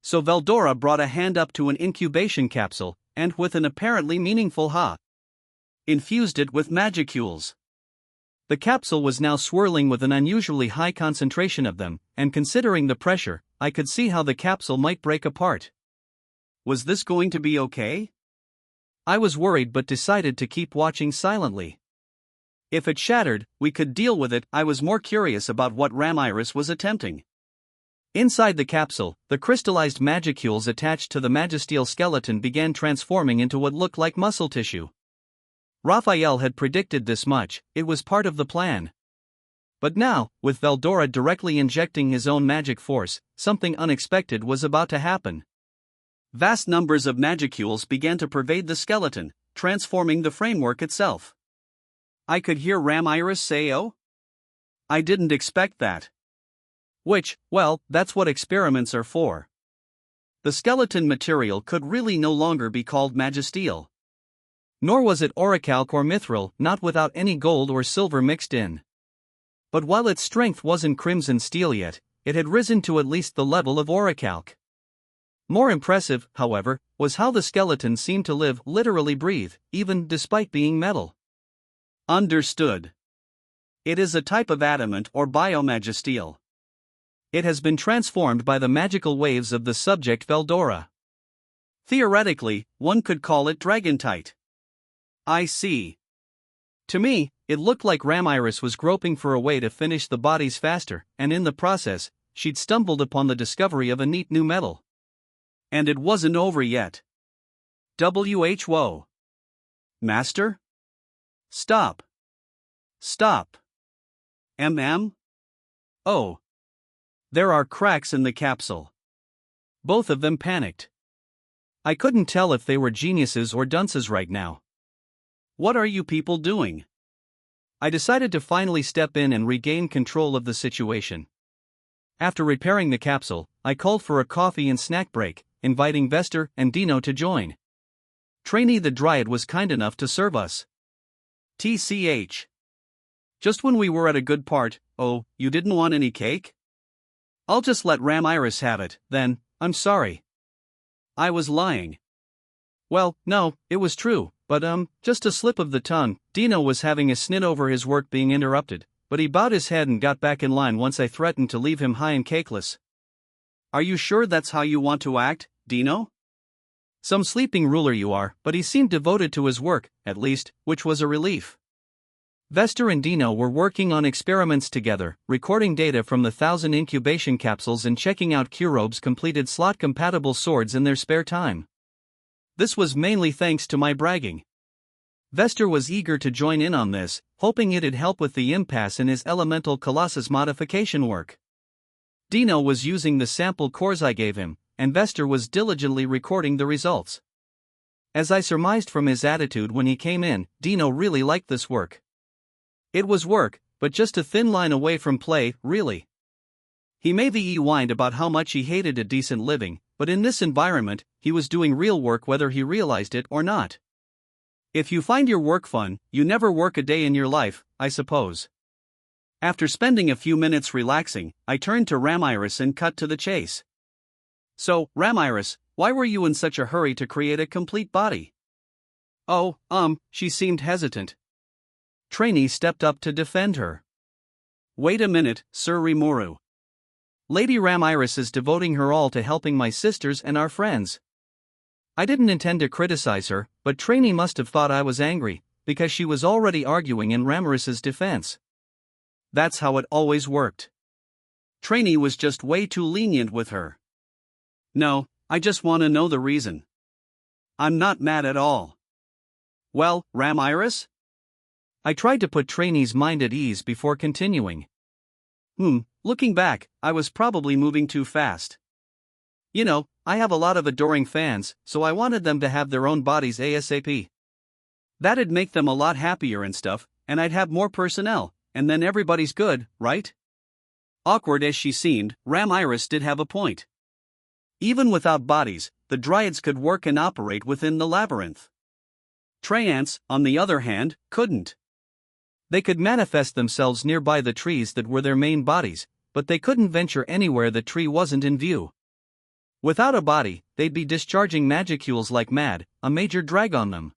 So Veldora brought a hand up to an incubation capsule, and with an apparently meaningful ha, infused it with magicules. The capsule was now swirling with an unusually high concentration of them, and considering the pressure, I could see how the capsule might break apart. Was this going to be okay? I was worried but decided to keep watching silently. If it shattered, we could deal with it. I was more curious about what Ramiris was attempting. Inside the capsule, the crystallized magicules attached to the magisteel skeleton began transforming into what looked like muscle tissue. Raphael had predicted this much, it was part of the plan. But now, with Veldora directly injecting his own magic force, something unexpected was about to happen. Vast numbers of magicules began to pervade the skeleton, transforming the framework itself. I could hear Ramiris say, "Oh? I didn't expect that." Which, well, that's what experiments are for. The skeleton material could really no longer be called magisteel. Nor was it orichalc or mithril, not without any gold or silver mixed in. But while its strength wasn't crimson steel yet, it had risen to at least the level of orichalc. More impressive, however, was how the skeleton seemed to live, literally breathe, even despite being metal. Understood. It is a type of adamant or biomagisteel. It has been transformed by the magical waves of the subject Veldora. Theoretically, one could call it dragantite. I see. To me, it looked like Ramiris was groping for a way to finish the bodies faster, and in the process, she'd stumbled upon the discovery of a neat new metal. And it wasn't over yet. Whoa. Master? Stop. MM? Oh. There are cracks in the capsule. Both of them panicked. I couldn't tell if they were geniuses or dunces right now. What are you people doing? I decided to finally step in and regain control of the situation. After repairing the capsule, I called for a coffee and snack break, inviting Vester and Dino to join. Trainee the Dryad was kind enough to serve us. TCH. Just when we were at a good part. Oh, you didn't want any cake? I'll just let Ramiris have it, then. I'm sorry. I was lying. Well, no, it was true, but just a slip of the tongue. Dino was having a snit over his work being interrupted, but he bowed his head and got back in line once I threatened to leave him high and cakeless. Are you sure that's how you want to act, Dino? Some sleeping ruler you are, but he seemed devoted to his work, at least, which was a relief. Vester and Dino were working on experiments together, recording data from the 1,000 incubation capsules and checking out Kurobe's completed slot-compatible swords in their spare time. This was mainly thanks to my bragging. Vester was eager to join in on this, hoping it'd help with the impasse in his elemental Colossus modification work. Dino was using the sample cores I gave him, and Vester was diligently recording the results. As I surmised from his attitude when he came in, Dino really liked this work. It was work, but just a thin line away from play, really. He maybe whined about how much he hated a decent living, but in this environment, he was doing real work whether he realized it or not. If you find your work fun, you never work a day in your life, I suppose. After spending a few minutes relaxing, I turned to Ramiris and cut to the chase. So, Ramiris, why were you in such a hurry to create a complete body? Oh, she seemed hesitant. Trainee stepped up to defend her. Wait a minute, Sir Rimuru. Lady Ramiris is devoting her all to helping my sisters and our friends. I didn't intend to criticize her, but Trainee must have thought I was angry, because she was already arguing in Ramiris's defense. That's how it always worked. Trainee was just way too lenient with her. No, I just want to know the reason. I'm not mad at all. Well, Ramiris? I tried to put Trainee's mind at ease before continuing. Looking back, I was probably moving too fast. You know, I have a lot of adoring fans, so I wanted them to have their own bodies ASAP. That'd make them a lot happier and stuff, and I'd have more personnel, and then everybody's good, right? Awkward as she seemed, Ramiris did have a point. Even without bodies, the Dryads could work and operate within the labyrinth. Treants, on the other hand, couldn't. They could manifest themselves nearby the trees that were their main bodies, but they couldn't venture anywhere the tree wasn't in view. Without a body, they'd be discharging magicules like mad, a major drag on them.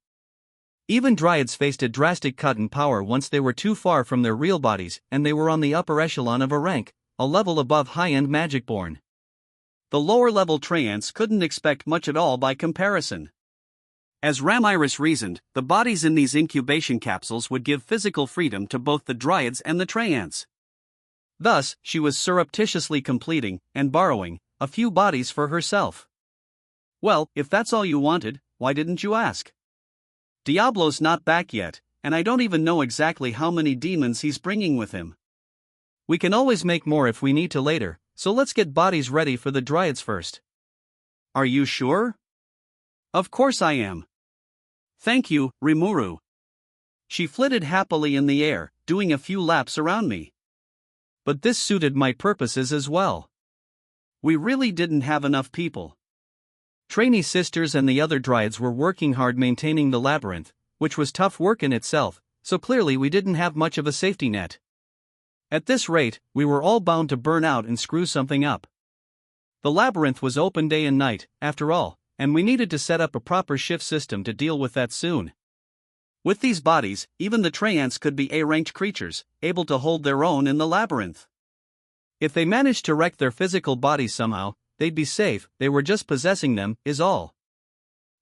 Even Dryads faced a drastic cut in power once they were too far from their real bodies and they were on the upper echelon of a rank, a level above high-end Magicborn. The lower-level Treants couldn't expect much at all by comparison. As Ramiris reasoned, the bodies in these incubation capsules would give physical freedom to both the Dryads and the Treants. Thus, she was surreptitiously completing, and borrowing, a few bodies for herself. Well, if that's all you wanted, why didn't you ask? Diablo's not back yet, and I don't even know exactly how many demons he's bringing with him. We can always make more if we need to later, so let's get bodies ready for the Dryads first. Are you sure? Of course I am. Thank you, Rimuru. She flitted happily in the air, doing a few laps around me. But this suited my purposes as well. We really didn't have enough people. Trainee sisters and the other Dryads were working hard maintaining the labyrinth, which was tough work in itself, so clearly we didn't have much of a safety net. At this rate, we were all bound to burn out and screw something up. The labyrinth was open day and night, after all, and we needed to set up a proper shift system to deal with that soon. With these bodies, even the Treants could be A-ranked creatures, able to hold their own in the labyrinth. If they managed to wreck their physical bodies somehow, they'd be safe, they were just possessing them, is all.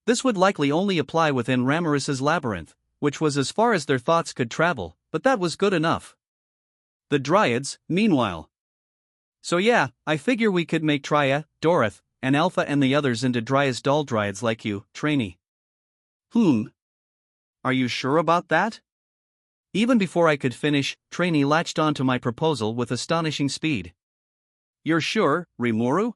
This would likely only apply within Ramiris's labyrinth, which was as far as their thoughts could travel, but that was good enough. The Dryads, meanwhile. So yeah, I figure we could make Tria, Doroth, and Alpha and the others into Dryas doll Dryads like you, Trainee. Are you sure about that? Even before I could finish, Trainee latched onto my proposal with astonishing speed. You're sure, Rimuru?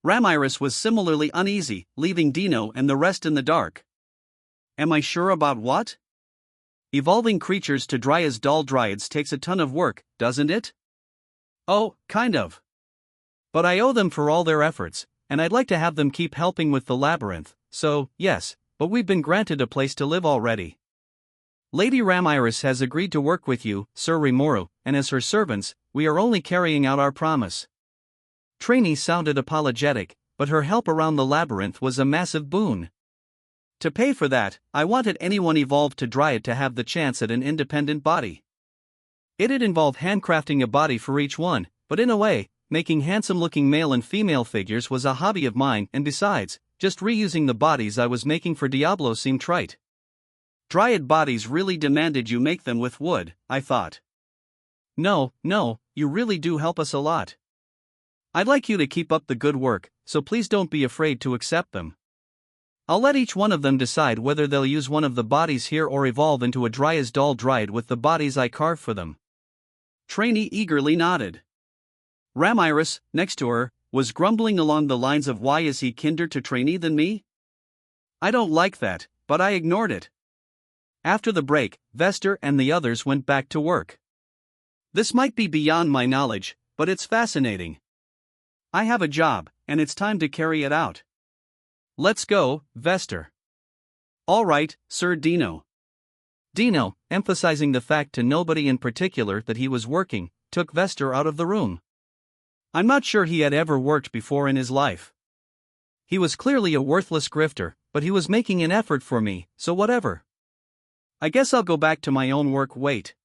Ramiris was similarly uneasy, leaving Dino and the rest in the dark. Am I sure about what? Evolving creatures to dry as doll dryads takes a ton of work, doesn't it? Oh, kind of. But I owe them for all their efforts, and I'd like to have them keep helping with the labyrinth, so, yes, but we've been granted a place to live already. Lady Ramiris has agreed to work with you, Sir Rimuru, and as her servants, we are only carrying out our promise. Trainee sounded apologetic, but her help around the labyrinth was a massive boon. To pay for that, I wanted anyone evolved to dryad to have the chance at an independent body. It'd involve handcrafting a body for each one, but in a way, making handsome-looking male and female figures was a hobby of mine, and besides, just reusing the bodies I was making for Diablo seemed trite. Dryad bodies really demanded you make them with wood, I thought. No, you really do help us a lot. I'd like you to keep up the good work, so please don't be afraid to accept them. I'll let each one of them decide whether they'll use one of the bodies here or evolve into a dry as doll dryad with the bodies I carve for them. Trainee eagerly nodded. Ramiris, next to her, was grumbling along the lines of why is he kinder to Trainee than me? I don't like that, but I ignored it. After the break, Vester and the others went back to work. This might be beyond my knowledge, but it's fascinating. I have a job, and it's time to carry it out. Let's go, Vester. All right, Sir Dino. Dino, emphasizing the fact to nobody in particular that he was working, took Vester out of the room. I'm not sure he had ever worked before in his life. He was clearly a worthless grifter, but he was making an effort for me, so whatever. I guess I'll go back to my own work. Wait.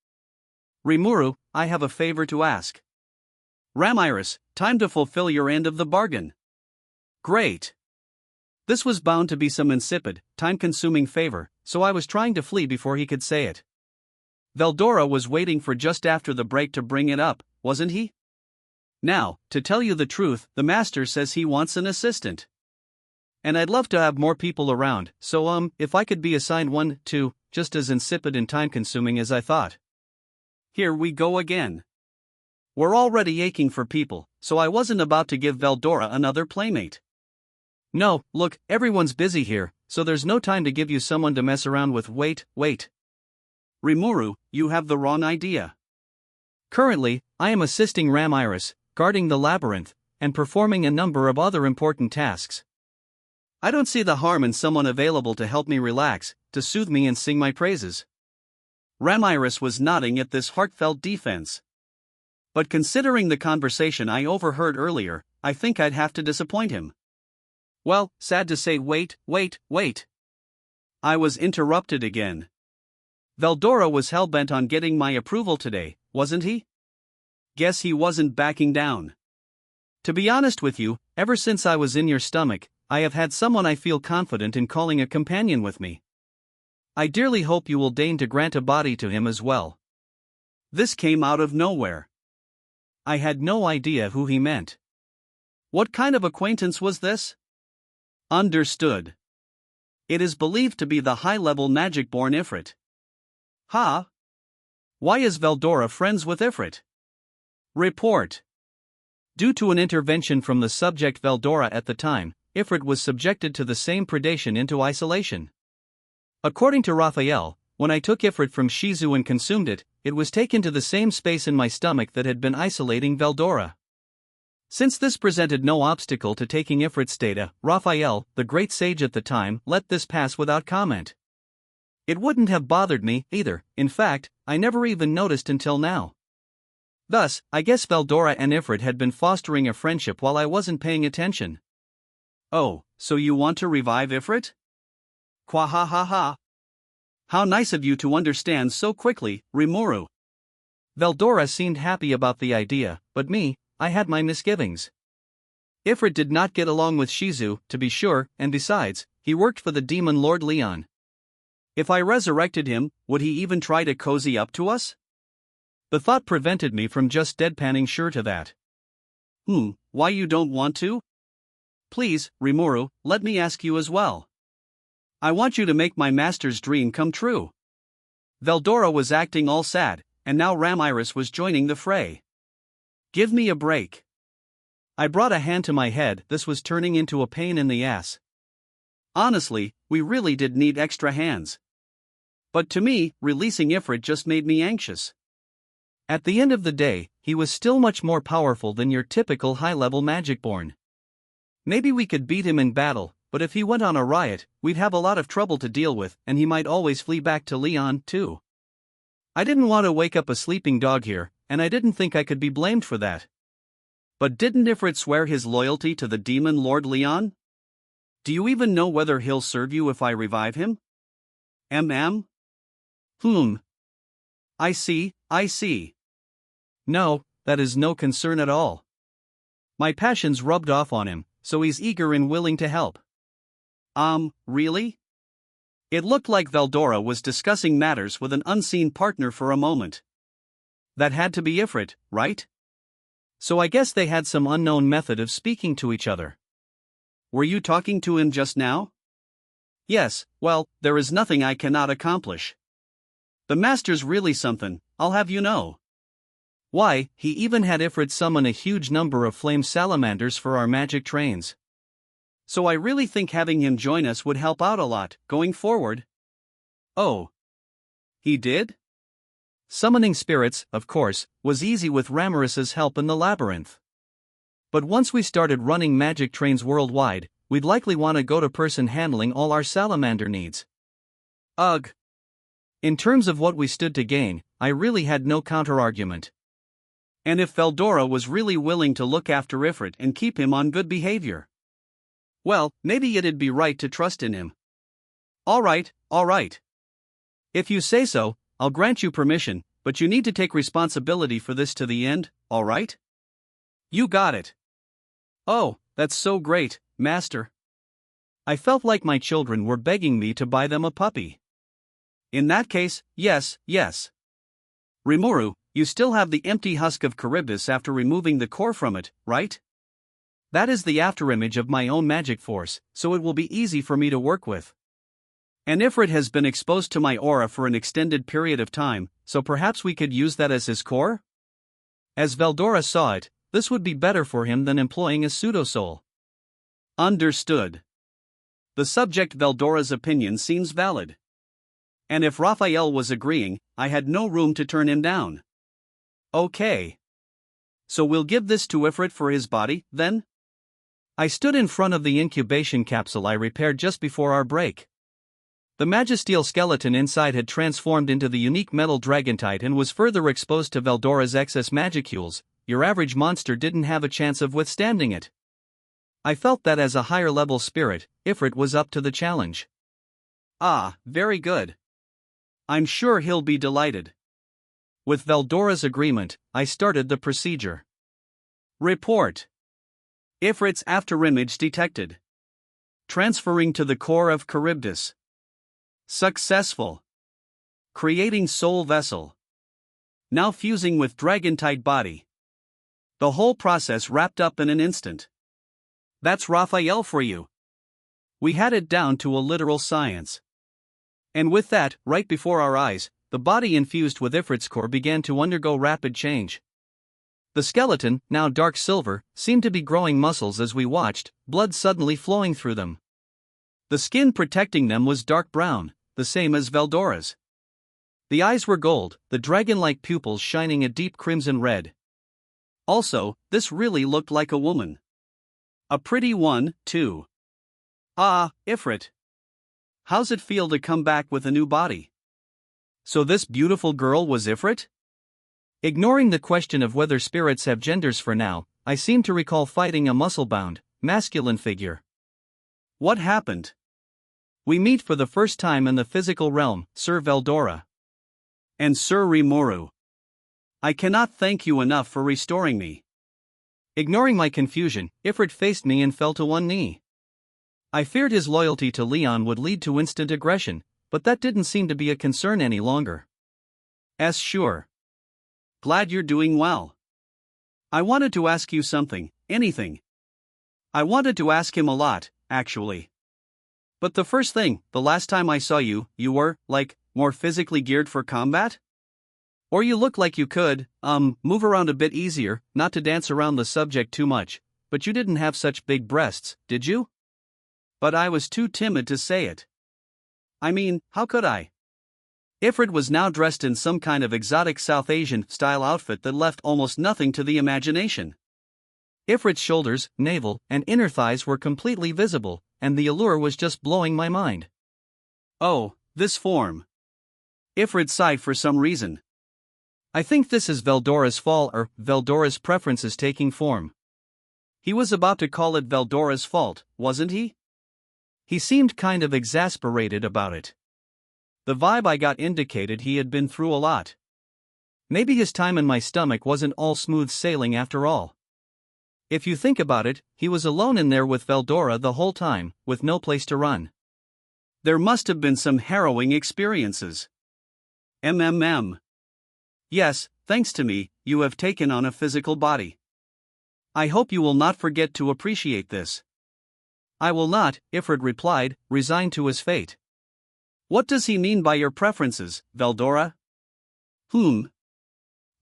Rimuru, I have a favor to ask. Ramiris, time to fulfill your end of the bargain. Great. This was bound to be some insipid, time-consuming favor, so I was trying to flee before he could say it. Veldora was waiting for just after the break to bring it up, wasn't he? Now, to tell you the truth, the master says he wants an assistant. And I'd love to have more people around, so if I could be assigned one, too, just as insipid and time-consuming as I thought. Here we go again. We're already aching for people, so I wasn't about to give Veldora another playmate. No, look, everyone's busy here, so there's no time to give you someone to mess around with. Wait. Rimuru, you have the wrong idea. Currently, I am assisting Ramiris, guarding the labyrinth, and performing a number of other important tasks. I don't see the harm in someone available to help me relax, to soothe me and sing my praises. Ramiris was nodding at this heartfelt defense. But considering the conversation I overheard earlier, I think I'd have to disappoint him. Well, sad to say, wait. I was interrupted again. Veldora was hell-bent on getting my approval today, wasn't he? Guess he wasn't backing down. To be honest with you, ever since I was in your stomach, I have had someone I feel confident in calling a companion with me. I dearly hope you will deign to grant a body to him as well. This came out of nowhere. I had no idea who he meant. What kind of acquaintance was this? Understood. It is believed to be the high-level magic-born Ifrit. Ha! Why is Veldora friends with Ifrit? Report. Due to an intervention from the subject Veldora at the time, Ifrit was subjected to the same predation into isolation. According to Raphael, when I took Ifrit from Shizu and consumed it, it was taken to the same space in my stomach that had been isolating Veldora. Since this presented no obstacle to taking Ifrit's data, Raphael, the great sage at the time, let this pass without comment. It wouldn't have bothered me, either. In fact, I never even noticed until now. Thus, I guess Veldora and Ifrit had been fostering a friendship while I wasn't paying attention. Oh, so you want to revive Ifrit? Kwahahaha. How nice of you to understand so quickly, Rimuru. Veldora seemed happy about the idea, but me, I had my misgivings. Ifrit did not get along with Shizu, to be sure, and besides, he worked for the demon Lord Leon. If I resurrected him, would he even try to cozy up to us? The thought prevented me from just deadpanning sure to that. Why you don't want to? Please, Rimuru, let me ask you as well. I want you to make my master's dream come true. Veldora was acting all sad, and now Ramiris was joining the fray. Give me a break. I brought a hand to my head. This was turning into a pain in the ass. Honestly, we really did need extra hands. But to me, releasing Ifrit just made me anxious. At the end of the day, he was still much more powerful than your typical high-level Magicborn. Maybe we could beat him in battle, but if he went on a riot, we'd have a lot of trouble to deal with, and he might always flee back to Leon, too. I didn't want to wake up a sleeping dog here, and I didn't think I could be blamed for that. But didn't Ifrit swear his loyalty to the demon Lord Leon? Do you even know whether he'll serve you if I revive him? I see. No, that is no concern at all. My passions rubbed off on him, so he's eager and willing to help. Really? It looked like Veldora was discussing matters with an unseen partner for a moment. That had to be Ifrit, right? So I guess they had some unknown method of speaking to each other. Were you talking to him just now? Yes, well, there is nothing I cannot accomplish. The master's really something, I'll have you know. Why, he even had Ifrit summon a huge number of flame salamanders for our magic trains. So I really think having him join us would help out a lot, going forward. Oh. He did? Summoning spirits, of course, was easy with Ramiris's help in the labyrinth. But once we started running magic trains worldwide, we'd likely want a go-to-person handling all our salamander needs. Ugh. In terms of what we stood to gain, I really had no counter-argument. And if Veldora was really willing to look after Ifrit and keep him on good behavior, well, maybe it'd be right to trust in him. All right. If you say so, I'll grant you permission, but you need to take responsibility for this to the end, all right? You got it. Oh, that's so great, Master. I felt like my children were begging me to buy them a puppy. In that case, yes. Rimuru, you still have the empty husk of Charybdis after removing the core from it, right? That is the afterimage of my own magic force, so it will be easy for me to work with. And Ifrit has been exposed to my aura for an extended period of time, so perhaps we could use that as his core? As Veldora saw it, this would be better for him than employing a pseudo-soul. Understood. The subject Veldora's opinion seems valid. And if Raphael was agreeing, I had no room to turn him down. Okay. So we'll give this to Ifrit for his body, then? I stood in front of the incubation capsule I repaired just before our break. The magisteel skeleton inside had transformed into the unique metal dragontite and was further exposed to Veldora's excess magicules. Your average monster didn't have a chance of withstanding it. I felt that as a higher-level spirit, Ifrit was up to the challenge. Ah, very good. I'm sure he'll be delighted. With Veldora's agreement, I started the procedure. Report. Ifrit's afterimage detected. Transferring to the core of Charybdis. Successful. Creating soul vessel. Now fusing with dragontite body. The whole process wrapped up in an instant. That's Raphael for you. We had it down to a literal science. And with that, right before our eyes, the body infused with Ifrit's core began to undergo rapid change. The skeleton, now dark silver, seemed to be growing muscles as we watched, blood suddenly flowing through them. The skin protecting them was dark brown, the same as Veldora's. The eyes were gold, the dragon-like pupils shining a deep crimson red. Also, this really looked like a woman. A pretty one, too. Ah, Ifrit. How's it feel to come back with a new body? So this beautiful girl was Ifrit? Ignoring the question of whether spirits have genders for now, I seem to recall fighting a muscle-bound, masculine figure. What happened? We meet for the first time in the physical realm, Sir Veldora. And Sir Rimuru. I cannot thank you enough for restoring me. Ignoring my confusion, Ifrit faced me and fell to one knee. I feared his loyalty to Leon would lead to instant aggression, but that didn't seem to be a concern any longer. Sure. Glad you're doing well. I wanted to ask you something, anything. I wanted to ask him a lot, actually. But the first thing, the last time I saw you, you were, like, more physically geared for combat? Or you look like you could, move around a bit easier, not to dance around the subject too much, but you didn't have such big breasts, did you? But I was too timid to say it. I mean, how could I? Ifrit was now dressed in some kind of exotic South Asian style outfit that left almost nothing to the imagination. Ifrit's shoulders, navel, and inner thighs were completely visible, and the allure was just blowing my mind. Oh, this form. Ifrit sighed for some reason. I think this is Veldora's fall or Veldora's preferences taking form. He was about to call it Veldora's fault, wasn't he? He seemed kind of exasperated about it. The vibe I got indicated he had been through a lot. Maybe his time in my stomach wasn't all smooth sailing after all. If you think about it, he was alone in there with Veldora the whole time, with no place to run. There must have been some harrowing experiences. Yes, thanks to me, you have taken on a physical body. I hope you will not forget to appreciate this. I will not, Ifrit replied, resigned to his fate. What does he mean by your preferences, Veldora?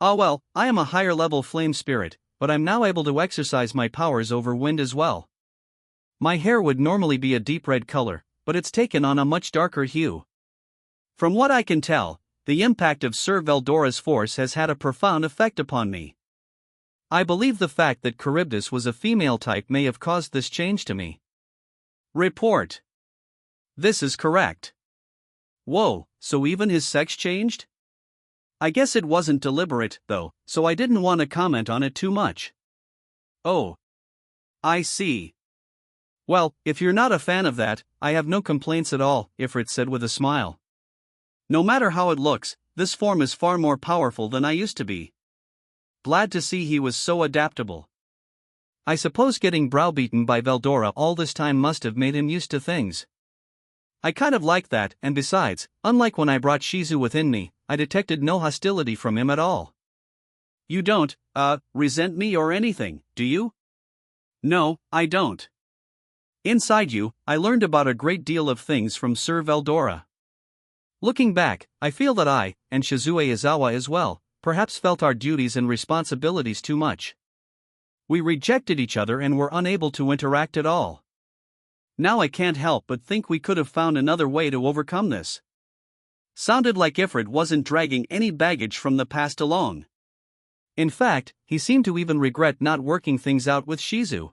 Ah well, I am a higher level flame spirit, but I'm now able to exercise my powers over wind as well. My hair would normally be a deep red color, but it's taken on a much darker hue. From what I can tell, the impact of Sir Veldora's force has had a profound effect upon me. I believe the fact that Charybdis was a female type may have caused this change to me. Report. This is correct. Whoa, so even his sex changed? I guess it wasn't deliberate, though, so I didn't want to comment on it too much. Oh. I see. Well, if you're not a fan of that, I have no complaints at all, Ifrit said with a smile. No matter how it looks, this form is far more powerful than I used to be. Glad to see he was so adaptable. I suppose getting browbeaten by Veldora all this time must have made him used to things. I kind of like that, and besides, unlike when I brought Shizu within me, I detected no hostility from him at all. You don't, resent me or anything, do you? No, I don't. Inside you, I learned about a great deal of things from Sir Veldora. Looking back, I feel that I, and Shizue Izawa as well, perhaps felt our duties and responsibilities too much. We rejected each other and were unable to interact at all. Now I can't help but think we could have found another way to overcome this. Sounded like Ifrit wasn't dragging any baggage from the past along. In fact, he seemed to even regret not working things out with Shizu.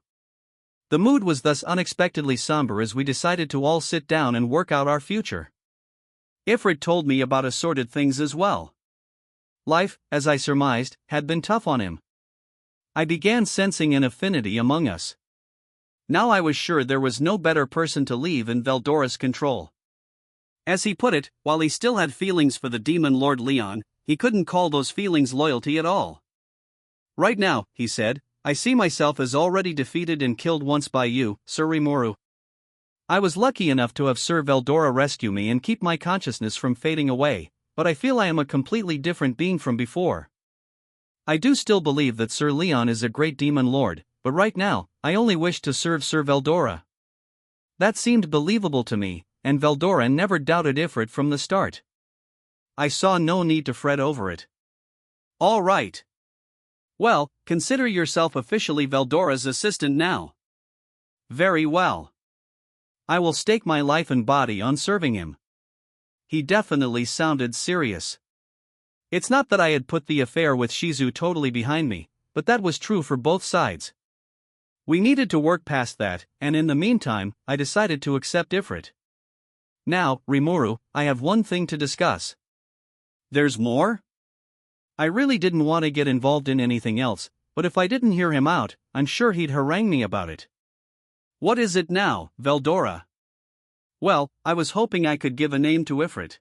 The mood was thus unexpectedly somber as we decided to all sit down and work out our future. Ifrit told me about assorted things as well. Life, as I surmised, had been tough on him. I began sensing an affinity among us. Now I was sure there was no better person to leave in Veldora's control. As he put it, while he still had feelings for the demon Lord Leon, he couldn't call those feelings loyalty at all. Right now, he said, I see myself as already defeated and killed once by you, Sir Rimuru. I was lucky enough to have Sir Veldora rescue me and keep my consciousness from fading away, but I feel I am a completely different being from before. I do still believe that Sir Leon is a great demon lord, but right now, I only wish to serve Sir Veldora. That seemed believable to me, and Veldora never doubted Ifrit from the start. I saw no need to fret over it. All right. Well, consider yourself officially Veldora's assistant now. Very well. I will stake my life and body on serving him. He definitely sounded serious. It's not that I had put the affair with Shizu totally behind me, but that was true for both sides. We needed to work past that, and in the meantime, I decided to accept Ifrit. Now, Rimuru, I have one thing to discuss. There's more? I really didn't want to get involved in anything else, but if I didn't hear him out, I'm sure he'd harangue me about it. What is it now, Veldora? Well, I was hoping I could give a name to Ifrit.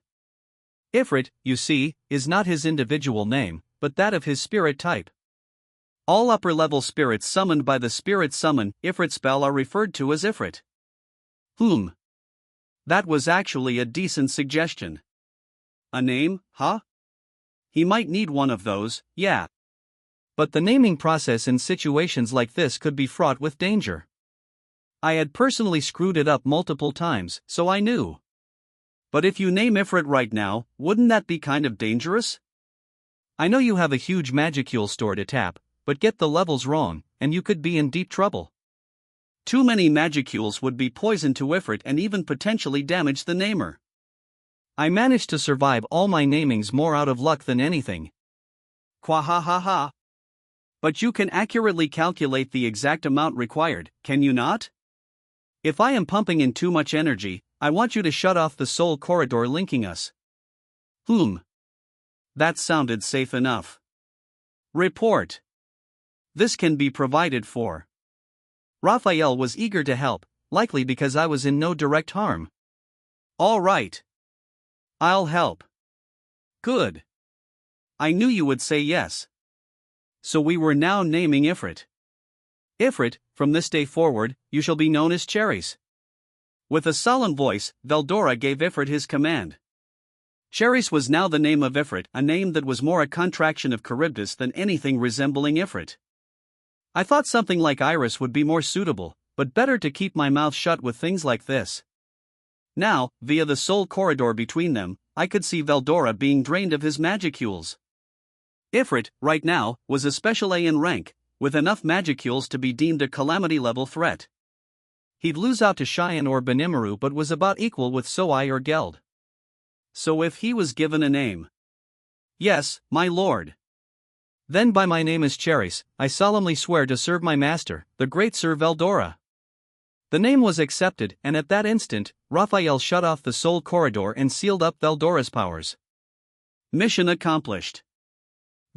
Ifrit, you see, is not his individual name, but that of his spirit type. All upper-level spirits summoned by the Spirit Summon Ifrit spell are referred to as Ifrit. That was actually a decent suggestion. A name, huh? He might need one of those, yeah. But the naming process in situations like this could be fraught with danger. I had personally screwed it up multiple times, so I knew. But if you name Ifrit right now, wouldn't that be kind of dangerous? I know you have a huge magicule store to tap, but get the levels wrong, and you could be in deep trouble. Too many magicules would be poison to Ifrit and even potentially damage the namer. I managed to survive all my namings more out of luck than anything. Kwahahaha. But you can accurately calculate the exact amount required, can you not? If I am pumping in too much energy, I want you to shut off the soul corridor linking us. That sounded safe enough. Report. This can be provided for. Raphael was eager to help, likely because I was in no direct harm. All right. I'll help. Good. I knew you would say yes. So we were now naming Ifrit. Ifrit, from this day forward, you shall be known as Cherries. With a solemn voice, Veldora gave Ifrit his command. Cherries was now the name of Ifrit, a name that was more a contraction of Charybdis than anything resembling Ifrit. I thought something like Iris would be more suitable, but better to keep my mouth shut with things like this. Now, via the soul corridor between them, I could see Veldora being drained of his magicules. Ifrit, right now, was a special A in rank, with enough magicules to be deemed a calamity-level threat. He'd lose out to Cheyenne or Benimaru but was about equal with Soai or Geld. So if he was given a name. Yes, my lord. Then by my name as Cherries, I solemnly swear to serve my master, the great Sir Veldora. The name was accepted, and at that instant, Raphael shut off the soul corridor and sealed up Veldora's powers. Mission accomplished.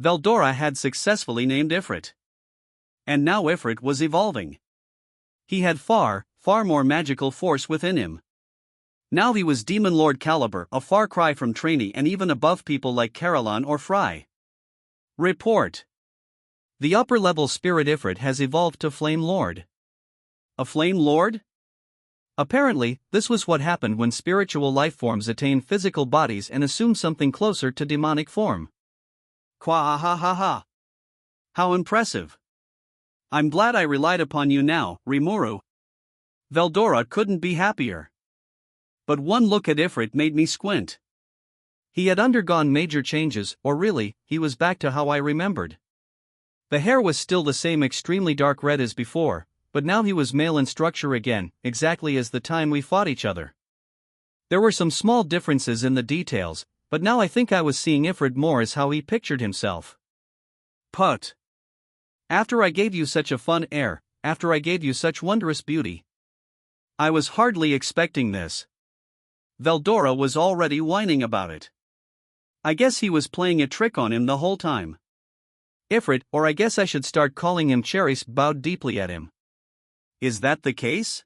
Veldora had successfully named Ifrit. And now Ifrit was evolving. He had far more magical force within him. Now he was Demon Lord caliber, a far cry from trainee and even above people like Caroline or Fry. Report. The upper-level spirit Ifrit has evolved to Flame Lord. A Flame Lord? Apparently, this was what happened when spiritual life forms attain physical bodies and assume something closer to demonic form. Kwahahaha. How impressive. I'm glad I relied upon you now, Rimuru. Veldora couldn't be happier. But one look at Ifrit made me squint. He had undergone major changes, or really, he was back to how I remembered. The hair was still the same extremely dark red as before, but now he was male in structure again, exactly as the time we fought each other. There were some small differences in the details, but now I think I was seeing Ifrit more as how he pictured himself. Put. After I gave you such a fun air, after I gave you such wondrous beauty. I was hardly expecting this. Veldora was already whining about it. I guess he was playing a trick on him the whole time. Ifrit, or I guess I should start calling him Cherries, bowed deeply at him. Is that the case?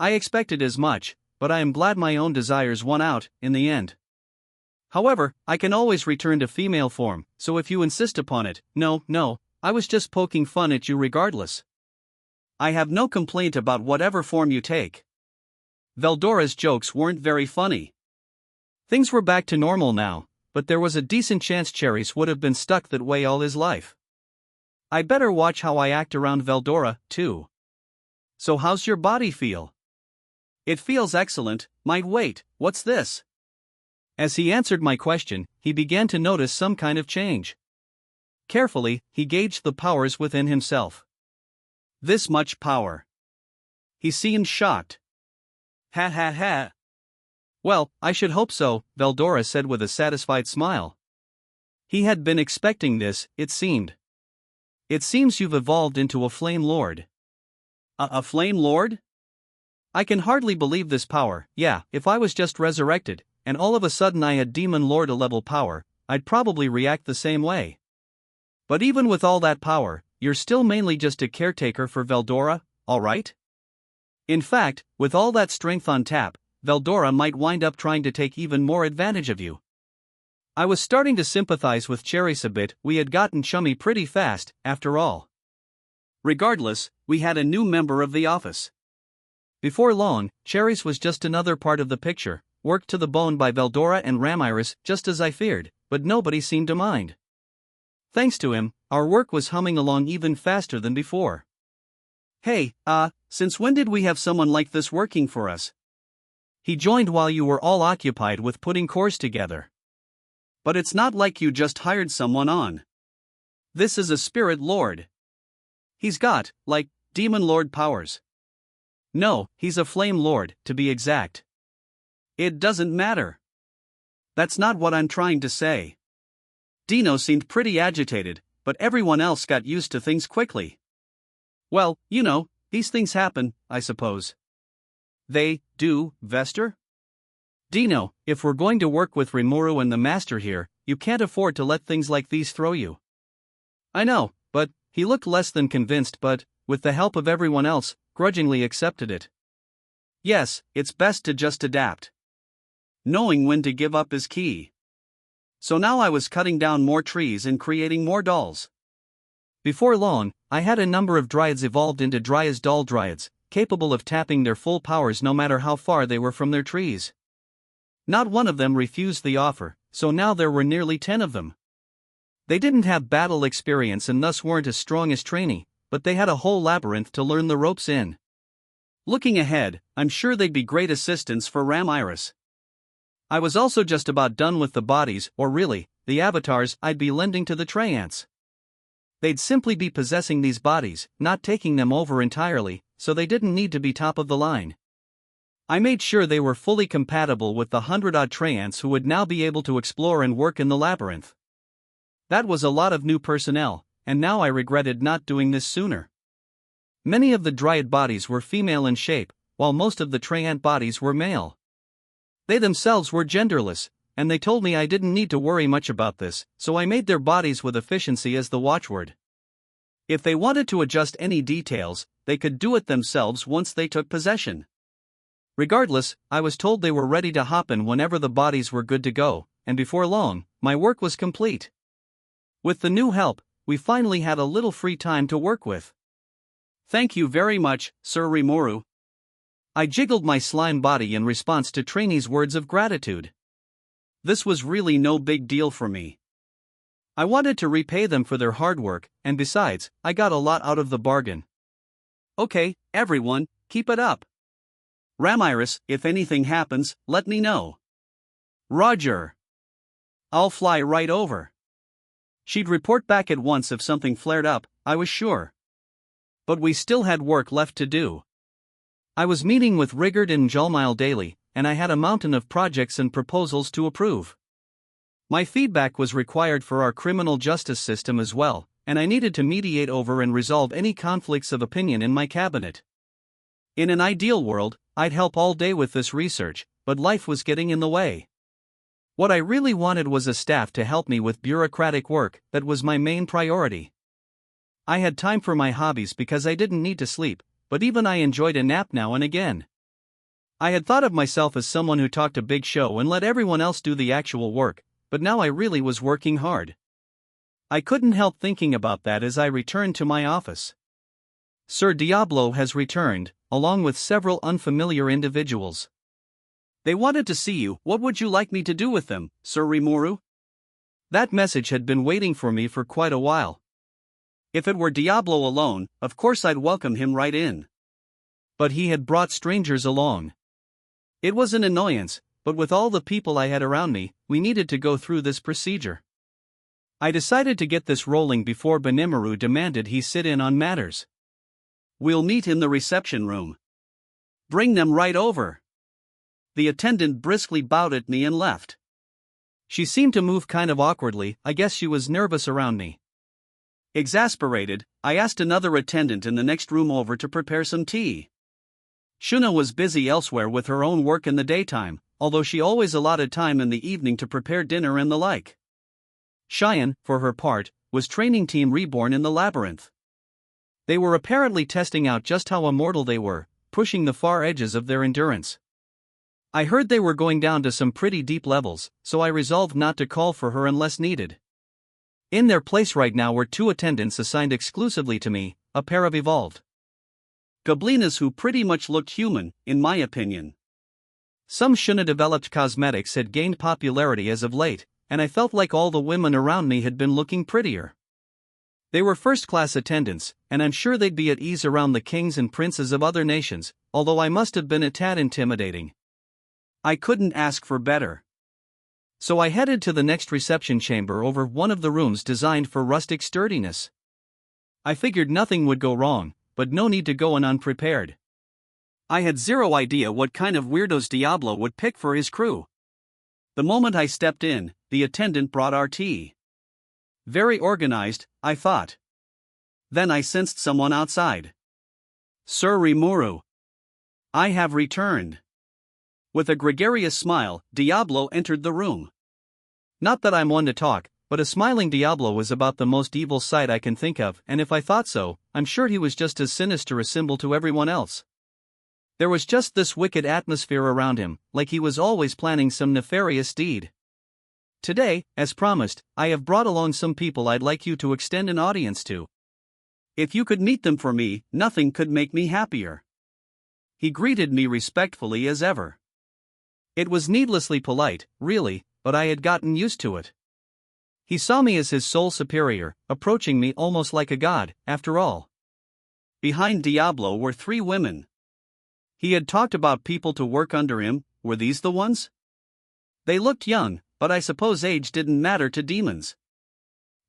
I expected as much, but I am glad my own desires won out, in the end. However, I can always return to female form, so if you insist upon it, no, I was just poking fun at you regardless. I have no complaint about whatever form you take. Veldora's jokes weren't very funny. Things were back to normal now, but there was a decent chance Cherries would have been stuck that way all his life. I better watch how I act around Veldora, too. So how's your body feel? It feels excellent. Wait, what's this? As he answered my question, he began to notice some kind of change. Carefully, he gauged the powers within himself. This much power. He seemed shocked. Ha. Well, I should hope so, Veldora said with a satisfied smile. He had been expecting this, it seemed. It seems you've evolved into a Flame Lord. A Flame Lord? I can hardly believe this power. Yeah, if I was just resurrected, and all of a sudden I had Demon Lord level power, I'd probably react the same way. But even with all that power, you're still mainly just a caretaker for Veldora, alright? In fact, with all that strength on tap, Veldora might wind up trying to take even more advantage of you. I was starting to sympathize with Cherries a bit. We had gotten chummy pretty fast, after all. Regardless, we had a new member of the office. Before long, Cherries was just another part of the picture, worked to the bone by Veldora and Ramiris, just as I feared, but nobody seemed to mind. Thanks to him, our work was humming along even faster than before. Hey, since when did we have someone like this working for us? He joined while you were all occupied with putting cores together. But it's not like you just hired someone on. This is a spirit lord. He's got, like, demon lord powers. No, he's a flame lord, to be exact. It doesn't matter. That's not what I'm trying to say. Dino seemed pretty agitated, but everyone else got used to things quickly. Well, you know, these things happen, I suppose. They do, Vester? Dino, if we're going to work with Rimuru and the Master here, you can't afford to let things like these throw you. I know, but, he looked less than convinced but, with the help of everyone else, grudgingly accepted it. Yes, it's best to just adapt. Knowing when to give up is key. So now I was cutting down more trees and creating more dolls. Before long, I had a number of dryads evolved into Dryas doll dryads, capable of tapping their full powers no matter how far they were from their trees. Not one of them refused the offer, so now there were nearly 10 of them. They didn't have battle experience and thus weren't as strong as trainee, but they had a whole labyrinth to learn the ropes in. Looking ahead, I'm sure they'd be great assistants for Ramiris. I was also just about done with the bodies, or really, the avatars I'd be lending to the Traiants. They'd simply be possessing these bodies, not taking them over entirely, so they didn't need to be top of the line. I made sure they were fully compatible with the 100-odd Traiants who would now be able to explore and work in the labyrinth. That was a lot of new personnel, and now I regretted not doing this sooner. Many of the Dryad bodies were female in shape, while most of the Traiant bodies were male. They themselves were genderless, and they told me I didn't need to worry much about this, so I made their bodies with efficiency as the watchword. If they wanted to adjust any details, they could do it themselves once they took possession. Regardless, I was told they were ready to hop in whenever the bodies were good to go, and before long, my work was complete. With the new help, we finally had a little free time to work with. Thank you very much, Sir Rimuru. I jiggled my slime body in response to Trainee's words of gratitude. This was really no big deal for me. I wanted to repay them for their hard work, and besides, I got a lot out of the bargain. Okay, everyone, keep it up. Ramiris, if anything happens, let me know. Roger. I'll fly right over. She'd report back at once if something flared up, I was sure. But we still had work left to do. I was meeting with Rigard and Julmile daily, and I had a mountain of projects and proposals to approve. My feedback was required for our criminal justice system as well, and I needed to mediate over and resolve any conflicts of opinion in my cabinet. In an ideal world, I'd help all day with this research, but life was getting in the way. What I really wanted was a staff to help me with bureaucratic work. That was my main priority. I had time for my hobbies because I didn't need to sleep, but even I enjoyed a nap now and again. I had thought of myself as someone who talked a big show and let everyone else do the actual work, but now I really was working hard. I couldn't help thinking about that as I returned to my office. Sir Diablo has returned, along with several unfamiliar individuals. They wanted to see you. What would you like me to do with them, Sir Rimuru? That message had been waiting for me for quite a while. If it were Diablo alone, of course I'd welcome him right in. But he had brought strangers along. It was an annoyance, but with all the people I had around me, we needed to go through this procedure. I decided to get this rolling before Benimaru demanded he sit in on matters. We'll meet in the reception room. Bring them right over. The attendant briskly bowed at me and left. She seemed to move kind of awkwardly. I guess she was nervous around me. Exasperated, I asked another attendant in the next room over to prepare some tea. Shuna was busy elsewhere with her own work in the daytime, although she always allotted time in the evening to prepare dinner and the like. Cheyenne, for her part, was training Team Reborn in the labyrinth. They were apparently testing out just how immortal they were, pushing the far edges of their endurance. I heard they were going down to some pretty deep levels, so I resolved not to call for her unless needed. In their place right now were 2 attendants assigned exclusively to me, a pair of evolved goblinas who pretty much looked human, in my opinion. Some Shuna-developed cosmetics had gained popularity as of late, and I felt like all the women around me had been looking prettier. They were first-class attendants, and I'm sure they'd be at ease around the kings and princes of other nations, although I must have been a tad intimidating. I couldn't ask for better. So I headed to the next reception chamber over one of the rooms designed for rustic sturdiness. I figured nothing would go wrong, but no need to go in unprepared. I had zero idea what kind of weirdos Diablo would pick for his crew. The moment I stepped in, the attendant brought our tea. Very organized, I thought. Then I sensed someone outside. Sir Rimuru. I have returned. With a gregarious smile, Diablo entered the room. Not that I'm one to talk, but a smiling Diablo was about the most evil sight I can think of, and if I thought so, I'm sure he was just as sinister a symbol to everyone else. There was just this wicked atmosphere around him, like he was always planning some nefarious deed. Today, as promised, I have brought along some people I'd like you to extend an audience to. If you could meet them for me, nothing could make me happier. He greeted me respectfully as ever. It was needlessly polite, really, but I had gotten used to it. He saw me as his sole superior, approaching me almost like a god, after all. Behind Diablo were 3 women. He had talked about people to work under him. Were these the ones? They looked young, but I suppose age didn't matter to demons.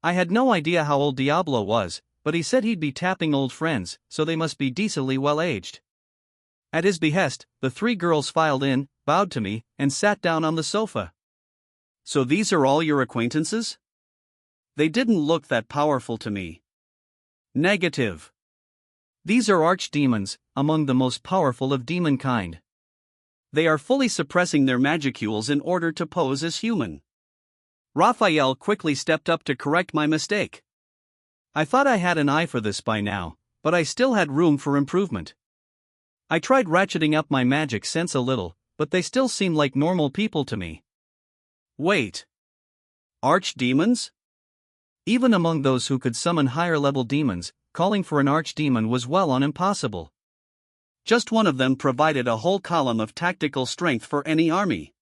I had no idea how old Diablo was, but he said he'd be tapping old friends, so they must be decently well-aged. At his behest, the 3 girls filed in, bowed to me, and sat down on the sofa. So these are all your acquaintances? They didn't look that powerful to me. Negative. These are archdemons, among the most powerful of demonkind. They are fully suppressing their magicules in order to pose as human. Raphael quickly stepped up to correct my mistake. I thought I had an eye for this by now, but I still had room for improvement. I tried ratcheting up my magic sense a little, but they still seemed like normal people to me. Wait. Archdemons? Even among those who could summon higher-level demons, calling for an archdemon was well on impossible. Just one of them provided a whole column of tactical strength for any army.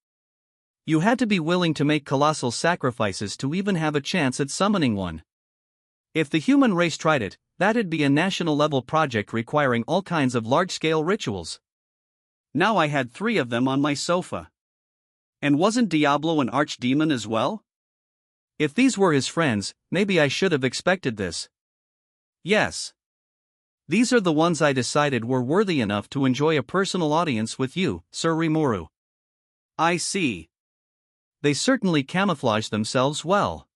You had to be willing to make colossal sacrifices to even have a chance at summoning one. If the human race tried it, that'd be a national-level project requiring all kinds of large-scale rituals. Now I had 3 of them on my sofa. And wasn't Diablo an archdemon as well? If these were his friends, maybe I should have expected this. Yes. These are the ones I decided were worthy enough to enjoy a personal audience with you, Sir Rimuru. I see. They certainly camouflage themselves well.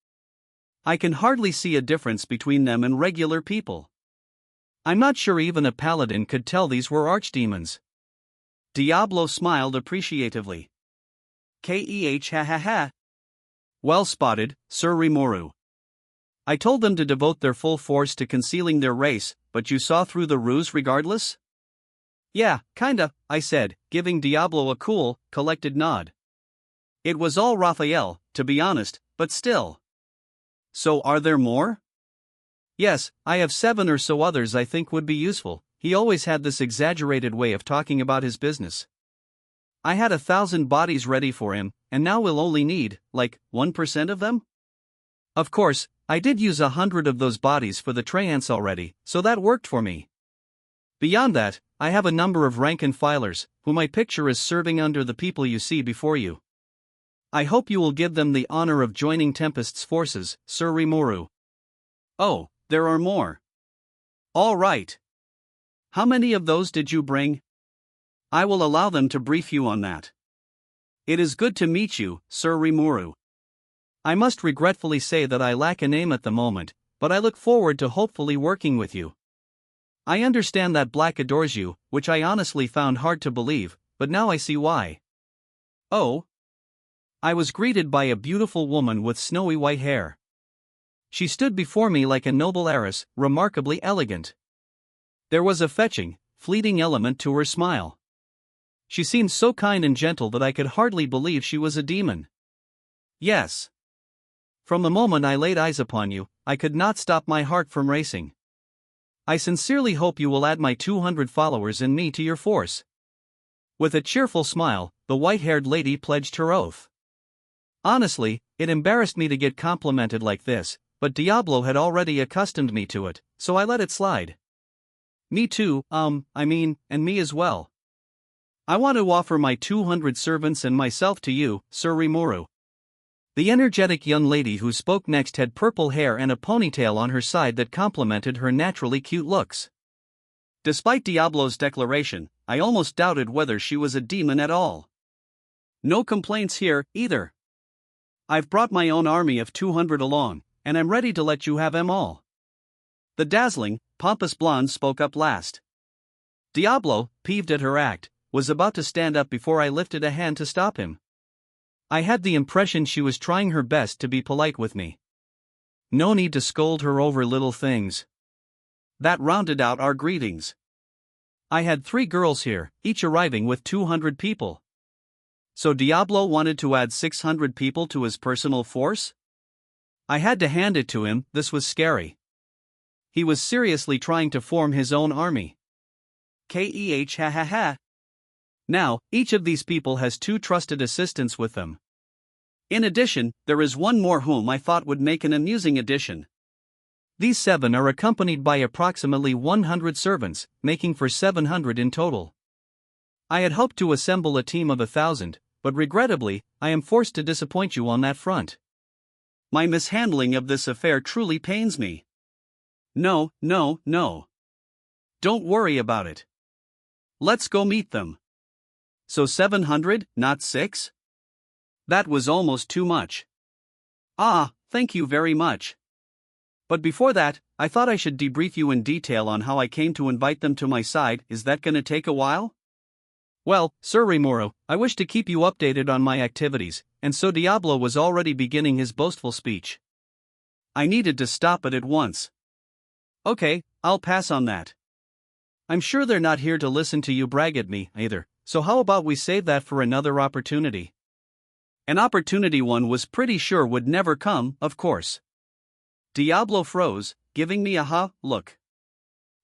I can hardly see a difference between them and regular people. I'm not sure even a paladin could tell these were archdemons. Diablo smiled appreciatively. Keh ha ha ha. Well spotted, Sir Rimuru. I told them to devote their full force to concealing their race, but you saw through the ruse regardless? Yeah, kinda, I said, giving Diablo a cool, collected nod. It was all Raphael, to be honest, but still. So are there more? Yes, I have 7 or so others I think would be useful. He always had this exaggerated way of talking about his business. I had 1,000 bodies ready for him, and now we'll only need, 1% of them? Of course, I did use 100 of those bodies for the trance already, so that worked for me. Beyond that, I have a number of rank and filers, who my picture is serving under the people you see before you. I hope you will give them the honor of joining Tempest's forces, Sir Rimuru. Oh, there are more. All right. How many of those did you bring? I will allow them to brief you on that. It is good to meet you, Sir Rimuru. I must regretfully say that I lack a name at the moment, but I look forward to hopefully working with you. I understand that Black adores you, which I honestly found hard to believe, but now I see why. Oh? I was greeted by a beautiful woman with snowy white hair. She stood before me like a noble heiress, remarkably elegant. There was a fetching, fleeting element to her smile. She seemed so kind and gentle that I could hardly believe she was a demon. Yes. From the moment I laid eyes upon you, I could not stop my heart from racing. I sincerely hope you will add my 200 followers and me to your force. With a cheerful smile, the white-haired lady pledged her oath. Honestly, it embarrassed me to get complimented like this, but Diablo had already accustomed me to it, so I let it slide. Me too, and me as well. I want to offer my 200 servants and myself to you, Sir Rimuru. The energetic young lady who spoke next had purple hair and a ponytail on her side that complemented her naturally cute looks. Despite Diablo's declaration, I almost doubted whether she was a demon at all. No complaints here, either. I've brought my own army of 200 along, and I'm ready to let you have 'em all. The dazzling, pompous blonde spoke up last. Diablo, peeved at her act, was about to stand up before I lifted a hand to stop him. I had the impression she was trying her best to be polite with me. No need to scold her over little things. That rounded out our greetings. I had 3 girls here, each arriving with 200 people. So Diablo wanted to add 600 people to his personal force? I had to hand it to him, this was scary. He was seriously trying to form his own army. Keh ha ha ha. Now, each of these people has 2 trusted assistants with them. In addition, there is one more whom I thought would make an amusing addition. These 7 are accompanied by approximately 100 servants, making for 700 in total. I had hoped to assemble a team of 1,000, but regrettably, I am forced to disappoint you on that front. My mishandling of this affair truly pains me. No. Don't worry about it. Let's go meet them. So 700, not 6? That was almost too much. Ah, thank you very much. But before that, I thought I should debrief you in detail on how I came to invite them to my side. Is that gonna take a while? Well, Sir Rimuru, I wish to keep you updated on my activities, and so Diablo was already beginning his boastful speech. I needed to stop it at once. Okay, I'll pass on that. I'm sure they're not here to listen to you brag at me, either, so how about we save that for another opportunity? An opportunity one was pretty sure would never come, of course. Diablo froze, giving me a look.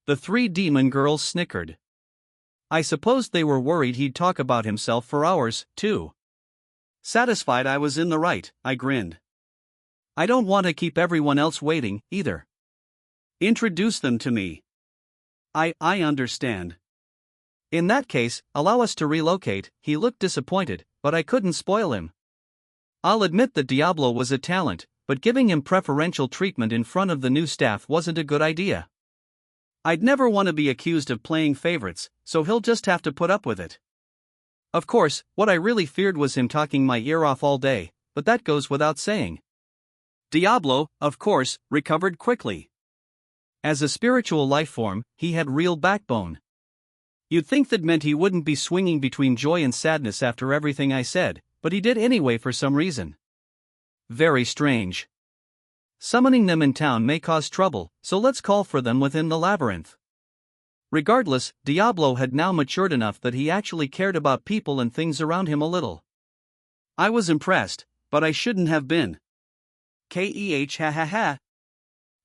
The 3 demon girls snickered. I supposed they were worried he'd talk about himself for hours, too. Satisfied I was in the right, I grinned. I don't want to keep everyone else waiting, either. Introduce them to me. I understand. In that case, allow us to relocate. He looked disappointed, but I couldn't spoil him. I'll admit that Diablo was a talent, but giving him preferential treatment in front of the new staff wasn't a good idea. I'd never want to be accused of playing favorites, so he'll just have to put up with it. Of course, what I really feared was him talking my ear off all day, but that goes without saying. Diablo, of course, recovered quickly. As a spiritual life form, he had real backbone. You'd think that meant he wouldn't be swinging between joy and sadness after everything I said, but he did anyway for some reason. Very strange. Summoning them in town may cause trouble, so let's call for them within the labyrinth. Regardless, Diablo had now matured enough that he actually cared about people and things around him a little. I was impressed, but I shouldn't have been. Keh ha ha ha.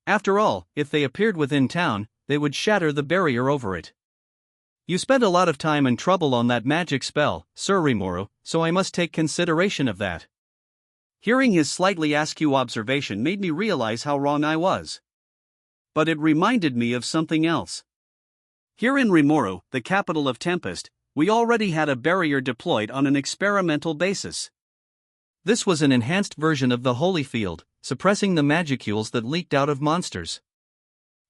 After all, if they appeared within town, they would shatter the barrier over it. You spent a lot of time and trouble on that magic spell, Sir Rimuru, so I must take consideration of that. Hearing his slightly askew observation made me realize how wrong I was. But it reminded me of something else. Here in Rimuru, the capital of Tempest, we already had a barrier deployed on an experimental basis. This was an enhanced version of the Holy Field, suppressing the magicules that leaked out of monsters.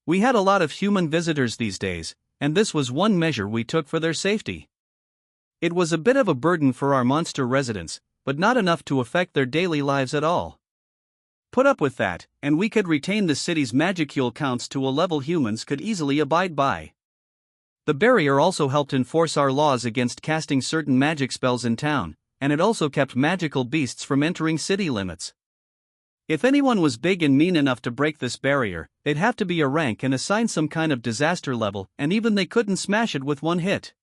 We had a lot of human visitors these days, and this was one measure we took for their safety. It was a bit of a burden for our monster residents, but not enough to affect their daily lives at all. Put up with that, and we could retain the city's magicule counts to a level humans could easily abide by. The barrier also helped enforce our laws against casting certain magic spells in town, and it also kept magical beasts from entering city limits. If anyone was big and mean enough to break this barrier, they'd have to be a rank and assign some kind of disaster level, and even they couldn't smash it with one hit.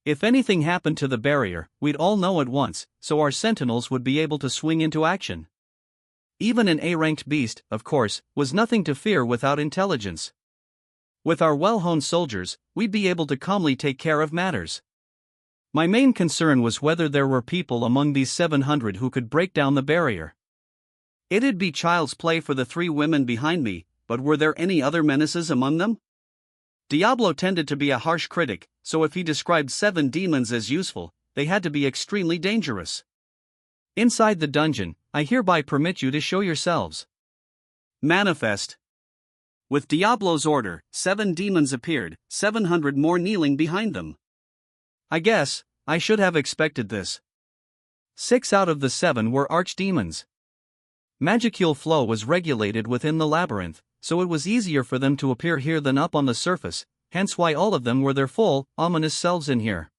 If anything happened to the barrier, we'd all know at once, so our sentinels would be able to swing into action. Even an A-ranked beast, of course, was nothing to fear without intelligence. With our well-honed soldiers, we'd be able to calmly take care of matters. My main concern was whether there were people among these 700 who could break down the barrier. It'd be child's play for the 3 women behind me, but were there any other menaces among them? Diablo tended to be a harsh critic, so if he described 7 demons as useful, they had to be extremely dangerous. Inside the dungeon, I hereby permit you to show yourselves. Manifest. With Diablo's order, 7 demons appeared, 700 more kneeling behind them. I guess I should have expected this. 6 out of the 7 were archdemons. Magical flow was regulated within the labyrinth, so it was easier for them to appear here than up on the surface, hence why all of them were their full, ominous selves in here.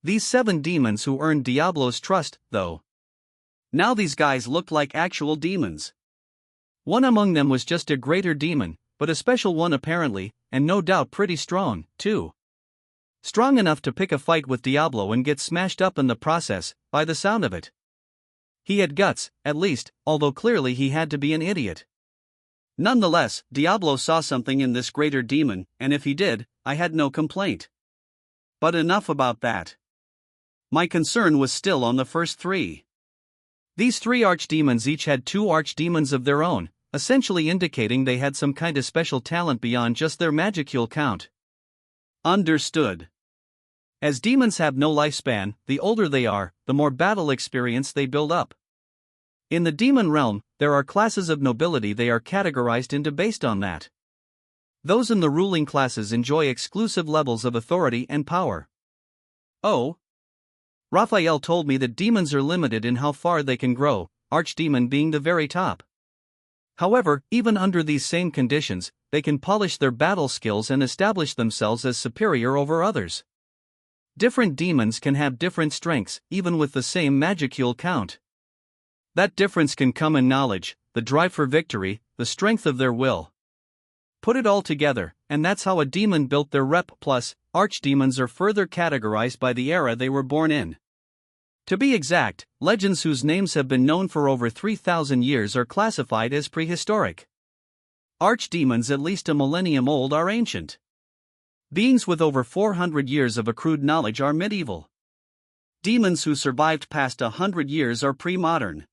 These 7 demons who earned Diablo's trust, though. Now these guys looked like actual demons. One among them was just a greater demon, but a special one apparently, and no doubt pretty strong, too. Strong enough to pick a fight with Diablo and get smashed up in the process, by the sound of it. He had guts, at least, although clearly he had to be an idiot. Nonetheless, Diablo saw something in this greater demon, and if he did, I had no complaint. But enough about that. My concern was still on the first 3. These 3 archdemons each had 2 archdemons of their own, essentially indicating they had some kind of special talent beyond just their magical count. Understood. As demons have no lifespan, the older they are, the more battle experience they build up. In the demon realm, there are classes of nobility they are categorized into based on that. Those in the ruling classes enjoy exclusive levels of authority and power. Oh. Raphael told me that demons are limited in how far they can grow, archdemon being the very top. However, even under these same conditions, they can polish their battle skills and establish themselves as superior over others. Different demons can have different strengths, even with the same magical count. That difference can come in knowledge, the drive for victory, the strength of their will. Put it all together, and that's how a demon built their rep. Plus, archdemons are further categorized by the era they were born in. To be exact, legends whose names have been known for over 3,000 years are classified as prehistoric. Archdemons at least a millennium old are ancient. Beings with over 400 years of accrued knowledge are medieval. Demons who survived past 100 years are pre-modern.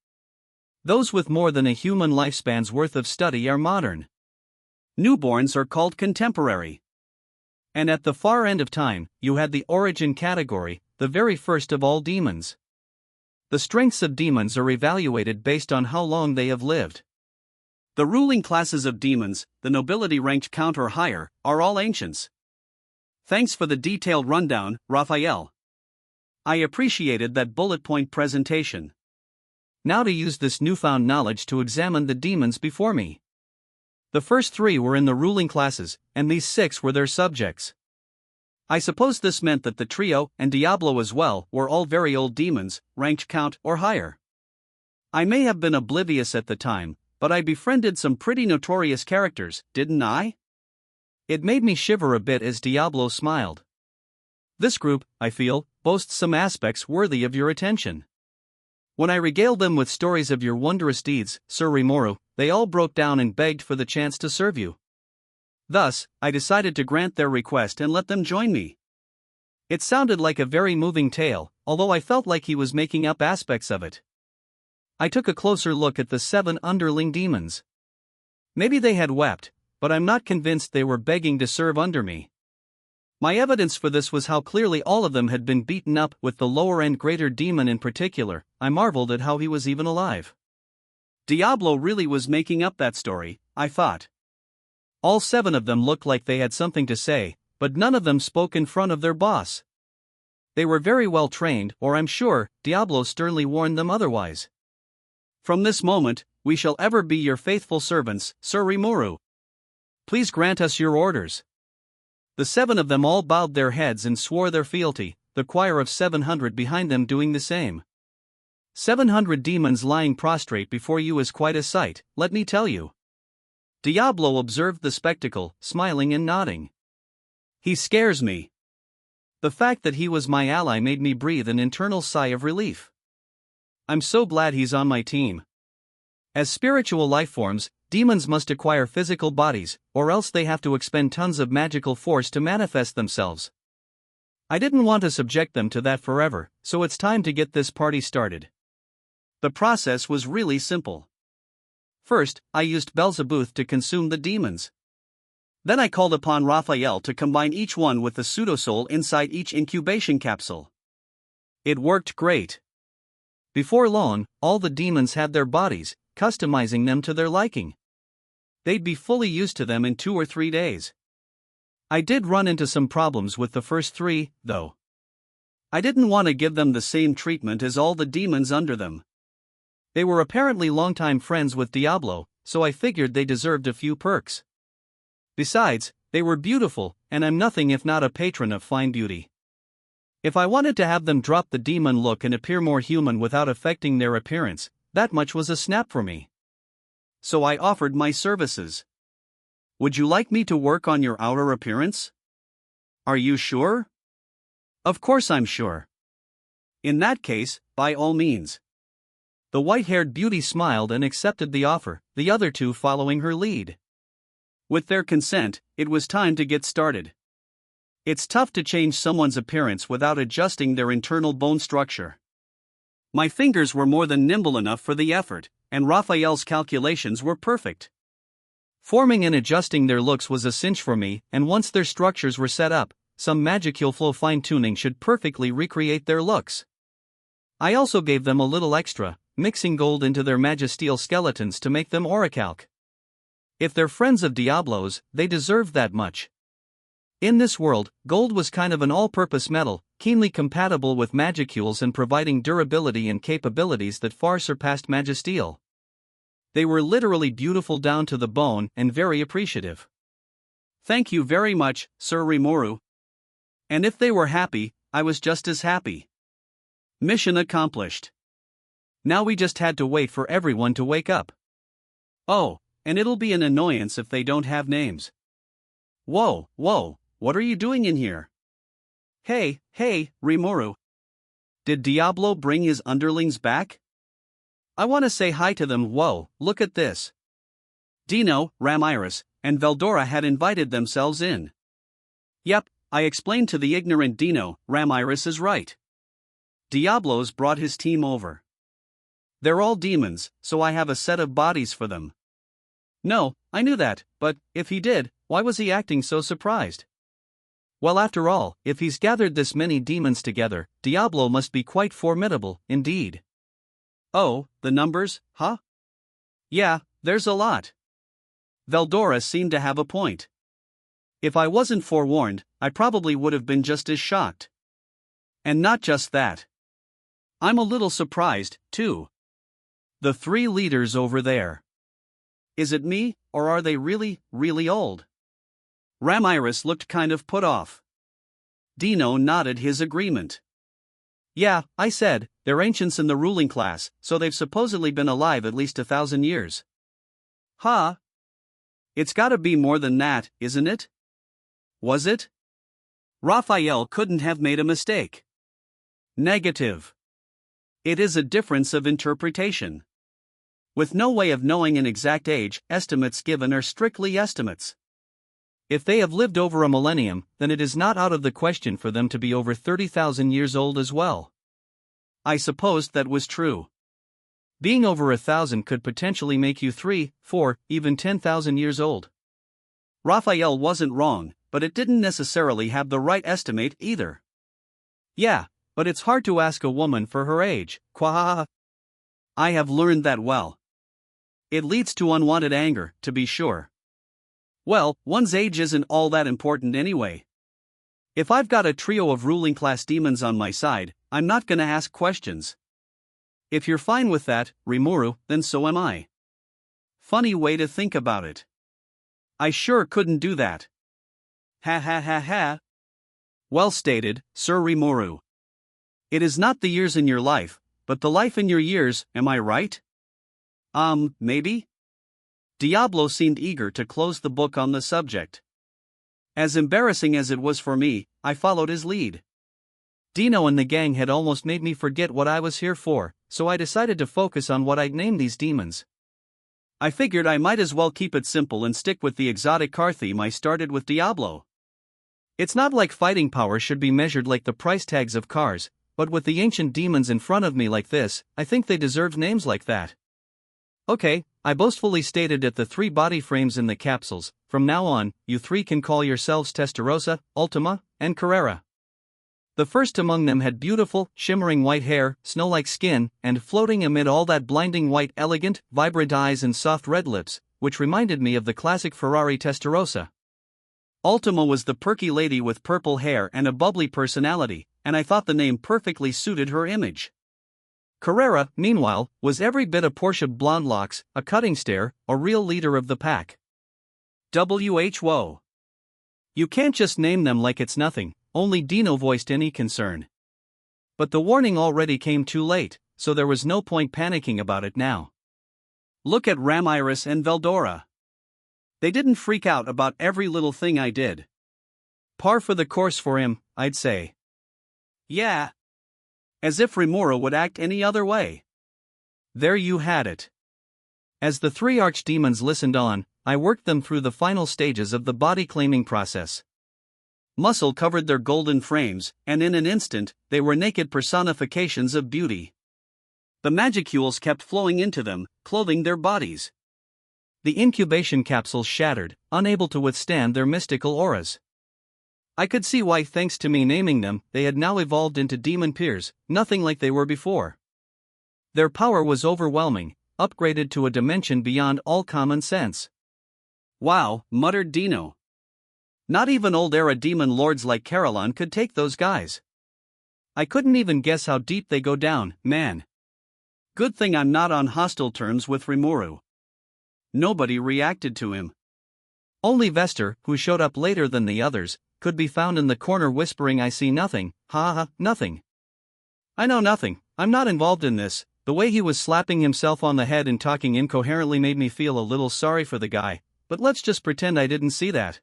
Those with more than a human lifespan's worth of study are modern. Newborns are called contemporary. And at the far end of time, you had the origin category, the very first of all demons. The strengths of demons are evaluated based on how long they have lived. The ruling classes of demons, the nobility ranked count or higher, are all ancients. Thanks for the detailed rundown, Raphael. I appreciated that bullet point presentation. Now to use this newfound knowledge to examine the demons before me. The first 3 were in the ruling classes, and these 6 were their subjects. I suppose this meant that the trio, and Diablo as well, were all very old demons, ranked count or higher. I may have been oblivious at the time, but I befriended some pretty notorious characters, didn't I? It made me shiver a bit as Diablo smiled. This group, I feel, boasts some aspects worthy of your attention. When I regaled them with stories of your wondrous deeds, Sir Rimuru, they all broke down and begged for the chance to serve you. Thus, I decided to grant their request and let them join me. It sounded like a very moving tale, although I felt like he was making up aspects of it. I took a closer look at the 7 underling demons. Maybe they had wept, but I'm not convinced they were begging to serve under me. My evidence for this was how clearly all of them had been beaten up, with the lower-end greater demon in particular. I marveled at how he was even alive. Diablo really was making up that story, I thought. All 7 of them looked like they had something to say, but none of them spoke in front of their boss. They were very well trained, or I'm sure Diablo sternly warned them otherwise. From this moment, we shall ever be your faithful servants, Sir Rimuru. Please grant us your orders. The 7 of them all bowed their heads and swore their fealty, the choir of 700 behind them doing the same. 700 demons lying prostrate before you is quite a sight, let me tell you. Diablo observed the spectacle, smiling and nodding. He scares me. The fact that he was my ally made me breathe an internal sigh of relief. I'm so glad he's on my team. As spiritual lifeforms, demons must acquire physical bodies, or else they have to expend tons of magical force to manifest themselves. I didn't want to subject them to that forever, so it's time to get this party started. The process was really simple. First, I used Beelzebub to consume the demons. Then I called upon Raphael to combine each one with the pseudosoul inside each incubation capsule. It worked great. Before long, all the demons had their bodies, customizing them to their liking. They'd be fully used to them in 2 or 3 days. I did run into some problems with the first 3, though. I didn't want to give them the same treatment as all the demons under them. They were apparently longtime friends with Diablo, so I figured they deserved a few perks. Besides, they were beautiful, and I'm nothing if not a patron of fine beauty. If I wanted to have them drop the demon look and appear more human without affecting their appearance, that much was a snap for me. So I offered my services. Would you like me to work on your outer appearance? Are you sure? Of course I'm sure. In that case, by all means. The white-haired beauty smiled and accepted the offer, the other 2 following her lead. With their consent, it was time to get started. It's tough to change someone's appearance without adjusting their internal bone structure. My fingers were more than nimble enough for the effort, and Raphael's calculations were perfect. Forming and adjusting their looks was a cinch for me, and once their structures were set up, some magical flow fine-tuning should perfectly recreate their looks. I also gave them a little extra, mixing gold into their magisteel skeletons to make them orichalc. If they're friends of Diablo's, they deserve that much. In this world, gold was kind of an all-purpose metal, keenly compatible with magicules and providing durability and capabilities that far surpassed magisteel. They were literally beautiful down to the bone and very appreciative. Thank you very much, Sir Rimuru. And if they were happy, I was just as happy. Mission accomplished. Now we just had to wait for everyone to wake up. Oh, and it'll be an annoyance if they don't have names. Whoa, what are you doing in here? Hey, Rimuru. Did Diablo bring his underlings back? I want to say hi to them. Whoa, look at this. Dino, Ramiris, and Veldora had invited themselves in. Yep, I explained to the ignorant Dino, Ramiris is right. Diablo's brought his team over. They're all demons, so I have a set of bodies for them. No, I knew that, but, if he did, why was he acting so surprised? Well, after all, if he's gathered this many demons together, Diablo must be quite formidable, indeed. Oh, the numbers, huh? Yeah, there's a lot. Veldora seemed to have a point. If I wasn't forewarned, I probably would have been just as shocked. And not just that. I'm a little surprised, too. The 3 leaders over there. Is it me, or are they really, really old? Ramiris looked kind of put off. Dino nodded his agreement. Yeah, I said, they're ancients in the ruling class, so they've supposedly been alive at least 1,000 years. Huh? It's gotta be more than that, isn't it? Was it? Raphael couldn't have made a mistake. Negative. It is a difference of interpretation. With no way of knowing an exact age, estimates given are strictly estimates. If they have lived over a millennium, then it is not out of the question for them to be over 30,000 years old as well. I supposed that was true. Being over 1,000 could potentially make you 3, 4, even 10,000 years old. Raphael wasn't wrong, but it didn't necessarily have the right estimate either. Yeah, but it's hard to ask a woman for her age, quahaha. I have learned that well. It leads to unwanted anger, to be sure. Well, one's age isn't all that important anyway. If I've got a trio of ruling class demons on my side, I'm not gonna ask questions. If you're fine with that, Rimuru, then so am I. Funny way to think about it. I sure couldn't do that. Ha ha ha ha. Well stated, Sir Rimuru. It is not the years in your life, but the life in your years, am I right? Maybe? Diablo seemed eager to close the book on the subject. As embarrassing as it was for me, I followed his lead. Dino and the gang had almost made me forget what I was here for, so I decided to focus on what I'd name these demons. I figured I might as well keep it simple and stick with the exotic car theme I started with Diablo. It's not like fighting power should be measured like the price tags of cars, but with the ancient demons in front of me like this, I think they deserve names like that. Okay, I boastfully stated at the 3 body frames in the capsules, from now on, you three can call yourselves Testarossa, Ultima, and Carrera. The first among them had beautiful, shimmering white hair, snow-like skin, and floating amid all that blinding white elegant, vibrant eyes and soft red lips, which reminded me of the classic Ferrari Testarossa. Ultima was the perky lady with purple hair and a bubbly personality, and I thought the name perfectly suited her image. Carrera, meanwhile, was every bit a Porsche blonde locks, a cutting stare, a real leader of the pack. Whoa. You can't just name them like it's nothing, only Dino voiced any concern. But the warning already came too late, so there was no point panicking about it now. Look at Ramiris and Veldora. They didn't freak out about every little thing I did. Par for the course for him, I'd say. Yeah. As if Rimuru would act any other way. There you had it. As the three archdemons listened on, I worked them through the final stages of the body-claiming process. Muscle covered their golden frames, and in an instant, they were naked personifications of beauty. The magicules kept flowing into them, clothing their bodies. The incubation capsules shattered, unable to withstand their mystical auras. I could see why, thanks to me naming them, they had now evolved into demon peers, nothing like they were before. Their power was overwhelming, upgraded to a dimension beyond all common sense. Wow, muttered Dino. Not even old era demon lords like Caroline could take those guys. I couldn't even guess how deep they go down, man. Good thing I'm not on hostile terms with Rimuru. Nobody reacted to him. Only Vester, who showed up later than the others, could be found in the corner whispering, I see nothing, nothing. I know nothing, I'm not involved in this. The way he was slapping himself on the head and talking incoherently made me feel a little sorry for the guy, but let's just pretend I didn't see that.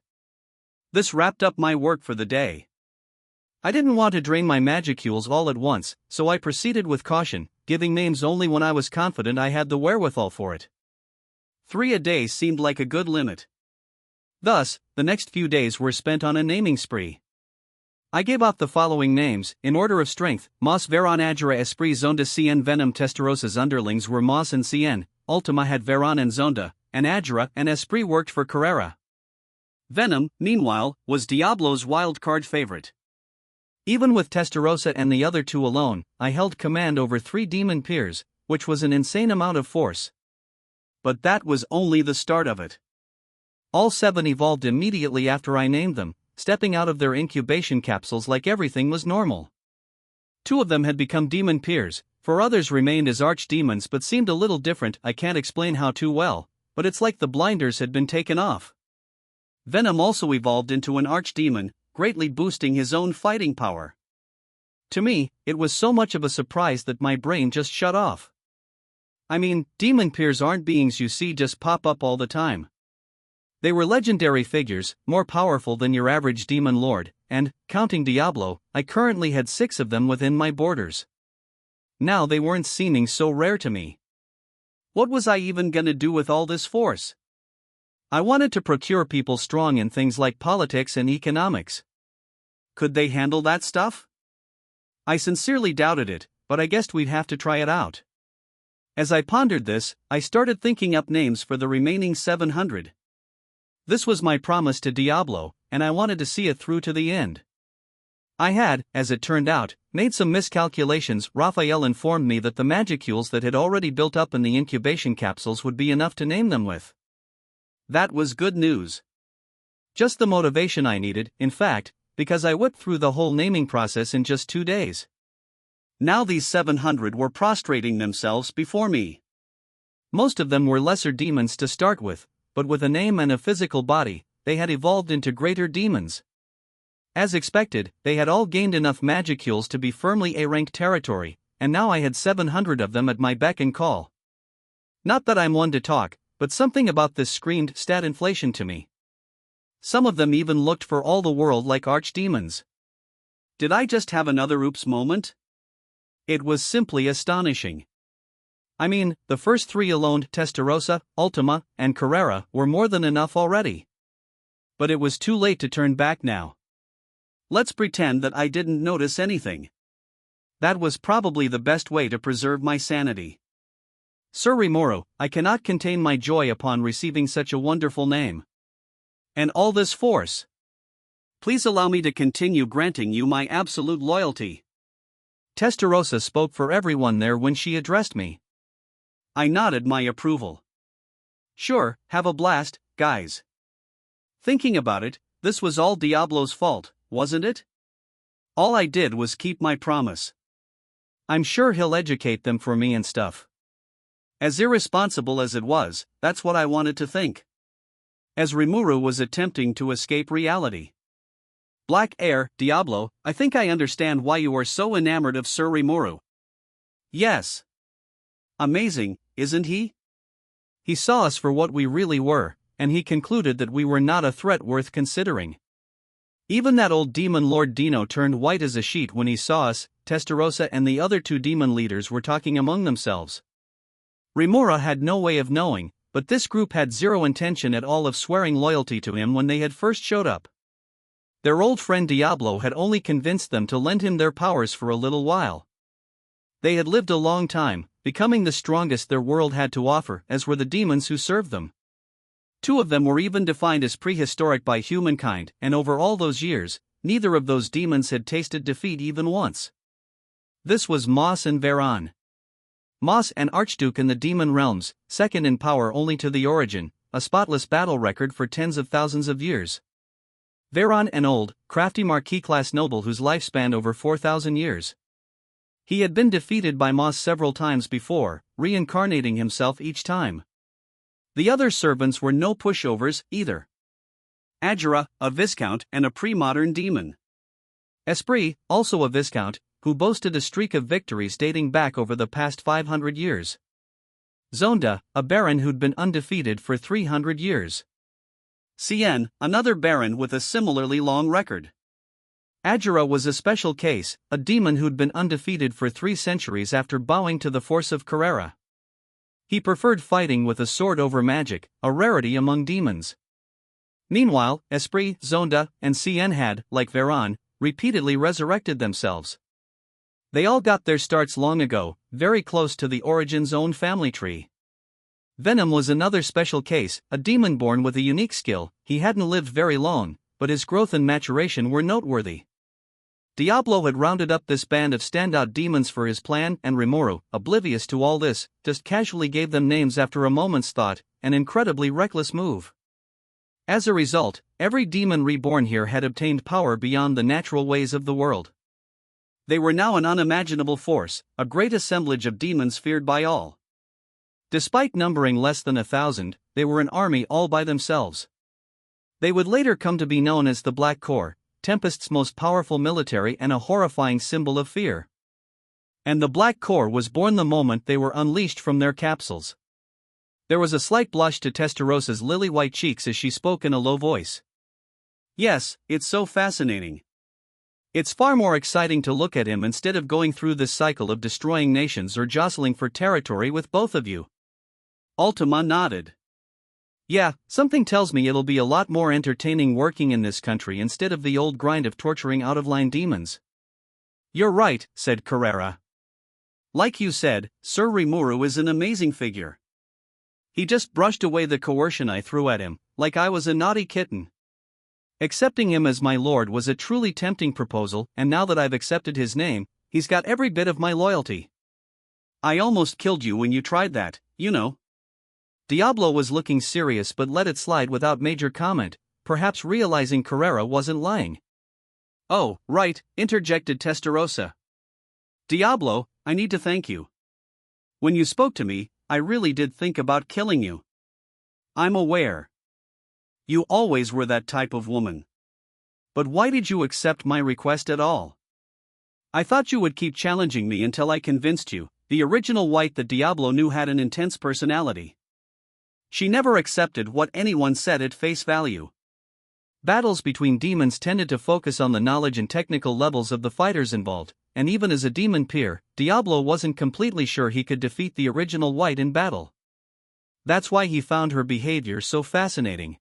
This wrapped up my work for the day. I didn't want to drain my magicules all at once, so I proceeded with caution, giving names only when I was confident I had the wherewithal for it. 3 a day seemed like a good limit. Thus, the next few days were spent on a naming spree. I gave out the following names, in order of strength: Moss Veron Agera Esprit Zonda Cien Venom Testarosa's underlings were Moss and Cien, Ultima had Veron and Zonda, and Agera and Esprit worked for Carrera. Venom, meanwhile, was Diablo's wildcard favorite. Even with Testarossa and the other two alone, I held command over 3 demon peers, which was an insane amount of force. But that was only the start of it. All 7 evolved immediately after I named them, stepping out of their incubation capsules like everything was normal. 2 of them had become demon peers, 4 others remained as archdemons but seemed a little different. I can't explain how too well, but it's like the blinders had been taken off. Venom also evolved into an archdemon, greatly boosting his own fighting power. To me, it was so much of a surprise that my brain just shut off. I mean, demon peers aren't beings you see just pop up all the time. They were legendary figures, more powerful than your average demon lord, and, counting Diablo, I currently had 6 of them within my borders. Now they weren't seeming so rare to me. What was I even gonna do with all this force? I wanted to procure people strong in things like politics and economics. Could they handle that stuff? I sincerely doubted it, but I guessed we'd have to try it out. As I pondered this, I started thinking up names for the remaining 700. This was my promise to Diablo, and I wanted to see it through to the end. I had, as it turned out, made some miscalculations. Raphael informed me that the magicules that had already built up in the incubation capsules would be enough to name them with. That was good news. Just the motivation I needed, in fact, because I whipped through the whole naming process in just 2 days. Now these 700 were prostrating themselves before me. Most of them were lesser demons to start with, but with a name and a physical body, they had evolved into greater demons. As expected, they had all gained enough magicules to be firmly A-rank territory, and now I had 700 of them at my beck and call. Not that I'm one to talk, but something about this screamed stat inflation to me. Some of them even looked for all the world like archdemons. Did I just have another oops moment? It was simply astonishing. I mean, the first 3 alone, Testarossa, Ultima, and Carrera, were more than enough already. But it was too late to turn back now. Let's pretend that I didn't notice anything. That was probably the best way to preserve my sanity. Sir Rimuru, I cannot contain my joy upon receiving such a wonderful name. And all this force. Please allow me to continue granting you my absolute loyalty. Testarossa spoke for everyone there when she addressed me. I nodded my approval. Sure, have a blast, guys. Thinking about it, this was all Diablo's fault, wasn't it? All I did was keep my promise. I'm sure he'll educate them for me and stuff. As irresponsible as it was, that's what I wanted to think. As Rimuru was attempting to escape reality. Black Air, Diablo, I think I understand why you are so enamored of Sir Rimuru. Yes. Amazing, isn't he? He saw us for what we really were, and he concluded that we were not a threat worth considering. Even that old demon Lord Dino turned white as a sheet when he saw us. Testarossa and the other two demon leaders were talking among themselves. Rimuru had no way of knowing, but this group had zero intention at all of swearing loyalty to him when they had first showed up. Their old friend Diablo had only convinced them to lend him their powers for a little while. They had lived a long time, becoming the strongest their world had to offer, as were the demons who served them. Two of them were even defined as prehistoric by humankind, and over all those years, neither of those demons had tasted defeat even once. This was Moss and Veran. Moss, an archduke in the demon realms, second in power only to the Origin, a spotless battle record for tens of thousands of years. Veran, an old, crafty marquis-class noble whose life spanned over 4,000 years. He had been defeated by Moss several times before, reincarnating himself each time. The other servants were no pushovers, either. Ajura, a viscount and a pre-modern demon. Esprit, also a viscount, who boasted a streak of victories dating back over the past 500 years. Zonda, a baron who'd been undefeated for 300 years. Cien, another baron with a similarly long record. Ajura was a special case, a demon who'd been undefeated for 3 centuries after bowing to the force of Carrera. He preferred fighting with a sword over magic, a rarity among demons. Meanwhile, Esprit, Zonda, and Cien had, like Veran, repeatedly resurrected themselves. They all got their starts long ago, very close to the Origin's own family tree. Venom was another special case, a demon born with a unique skill. He hadn't lived very long, but his growth and maturation were noteworthy. Diablo had rounded up this band of standout demons for his plan, and Rimuru, oblivious to all this, just casually gave them names after a moment's thought, an incredibly reckless move. As a result, every demon reborn here had obtained power beyond the natural ways of the world. They were now an unimaginable force, a great assemblage of demons feared by all. Despite numbering less than 1,000, they were an army all by themselves. They would later come to be known as the Black Corps, Tempest's most powerful military and a horrifying symbol of fear. And the Black Corps was born the moment they were unleashed from their capsules. There was a slight blush to Testarossa's lily-white cheeks as she spoke in a low voice. Yes, it's so fascinating. It's far more exciting to look at him instead of going through this cycle of destroying nations or jostling for territory with both of you. Ultima nodded. Yeah, something tells me it'll be a lot more entertaining working in this country instead of the old grind of torturing out-of-line demons. You're right, said Carrera. Like you said, Sir Rimuru is an amazing figure. He just brushed away the coercion I threw at him, like I was a naughty kitten. Accepting him as my lord was a truly tempting proposal, and now that I've accepted his name, he's got every bit of my loyalty. I almost killed you when you tried that, you know. Diablo was looking serious but let it slide without major comment, perhaps realizing Carrera wasn't lying. Oh, right, interjected Testarossa. Diablo, I need to thank you. When you spoke to me, I really did think about killing you. I'm aware. You always were that type of woman. But why did you accept my request at all? I thought you would keep challenging me until I convinced you. The original White that Diablo knew had an intense personality. She never accepted what anyone said at face value. Battles between demons tended to focus on the knowledge and technical levels of the fighters involved, and even as a demon peer, Diablo wasn't completely sure he could defeat the original White in battle. That's why he found her behavior so fascinating.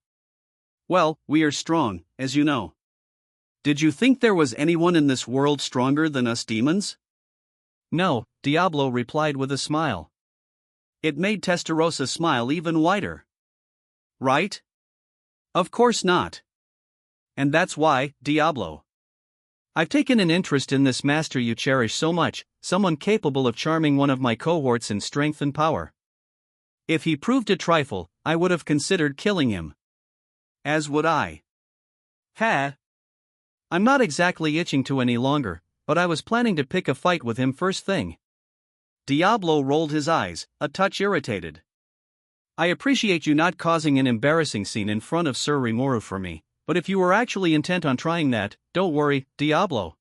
Well, we are strong, as you know. Did you think there was anyone in this world stronger than us demons? No, Diablo replied with a smile. It made Testarossa smile even wider. Right? Of course not. And that's why, Diablo. I've taken an interest in this master you cherish so much, someone capable of charming one of my cohorts in strength and power. If he proved a trifle, I would have considered killing him. As would I. I'm not exactly itching to any longer, but I was planning to pick a fight with him first thing. Diablo rolled his eyes, a touch irritated. I appreciate you not causing an embarrassing scene in front of Sir Rimuru for me, but if you were actually intent on trying that, don't worry, Diablo.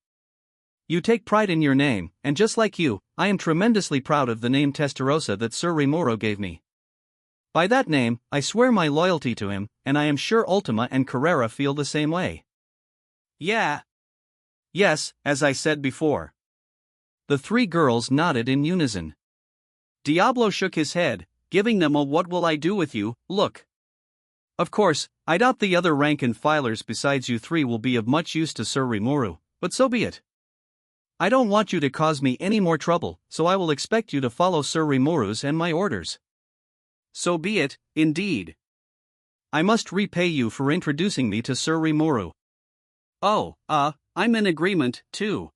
You take pride in your name, and just like you, I am tremendously proud of the name Testarossa that Sir Rimuru gave me. By that name, I swear my loyalty to him, and I am sure Ultima and Carrera feel the same way. Yeah. Yes, as I said before. The three girls nodded in unison. Diablo shook his head, giving them a "what will I do with you" look. Of course, I doubt the other rank and filers besides you three will be of much use to Sir Rimuru, but so be it. I don't want you to cause me any more trouble, so I will expect you to follow Sir Rimuru's and my orders. So be it, indeed. I must repay you for introducing me to Sir Rimuru. Oh, I'm in agreement, too.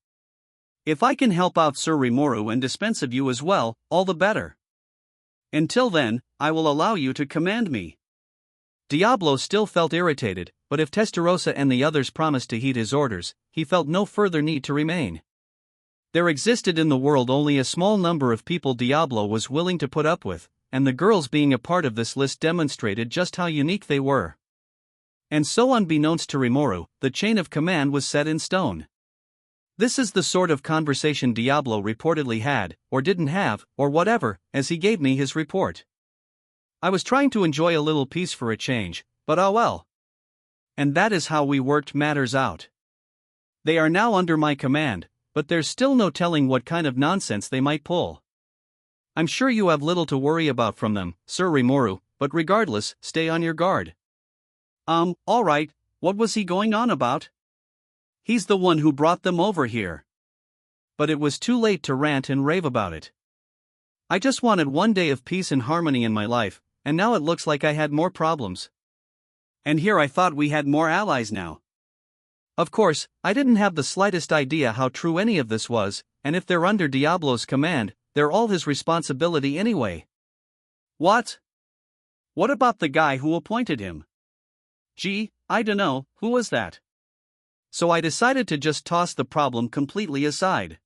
If I can help out Sir Rimuru and dispense of you as well, all the better. Until then, I will allow you to command me. Diablo still felt irritated, but if Testarossa and the others promised to heed his orders, he felt no further need to remain. There existed in the world only a small number of people Diablo was willing to put up with, and the girls being a part of this list demonstrated just how unique they were. And so unbeknownst to Rimuru, the chain of command was set in stone. This is the sort of conversation Diablo reportedly had, or didn't have, or whatever, as he gave me his report. I was trying to enjoy a little peace for a change, but oh well. And that is how we worked matters out. They are now under my command, but there's still no telling what kind of nonsense they might pull. I'm sure you have little to worry about from them, Sir Rimuru, but regardless, stay on your guard. Alright, what was he going on about? He's the one who brought them over here. But it was too late to rant and rave about it. I just wanted one day of peace and harmony in my life, and now it looks like I had more problems. And here I thought we had more allies now. Of course, I didn't have the slightest idea how true any of this was, and if they're under Diablo's command, they're all his responsibility anyway. What? What about the guy who appointed him? Gee, I dunno, who was that? So I decided to just toss the problem completely aside.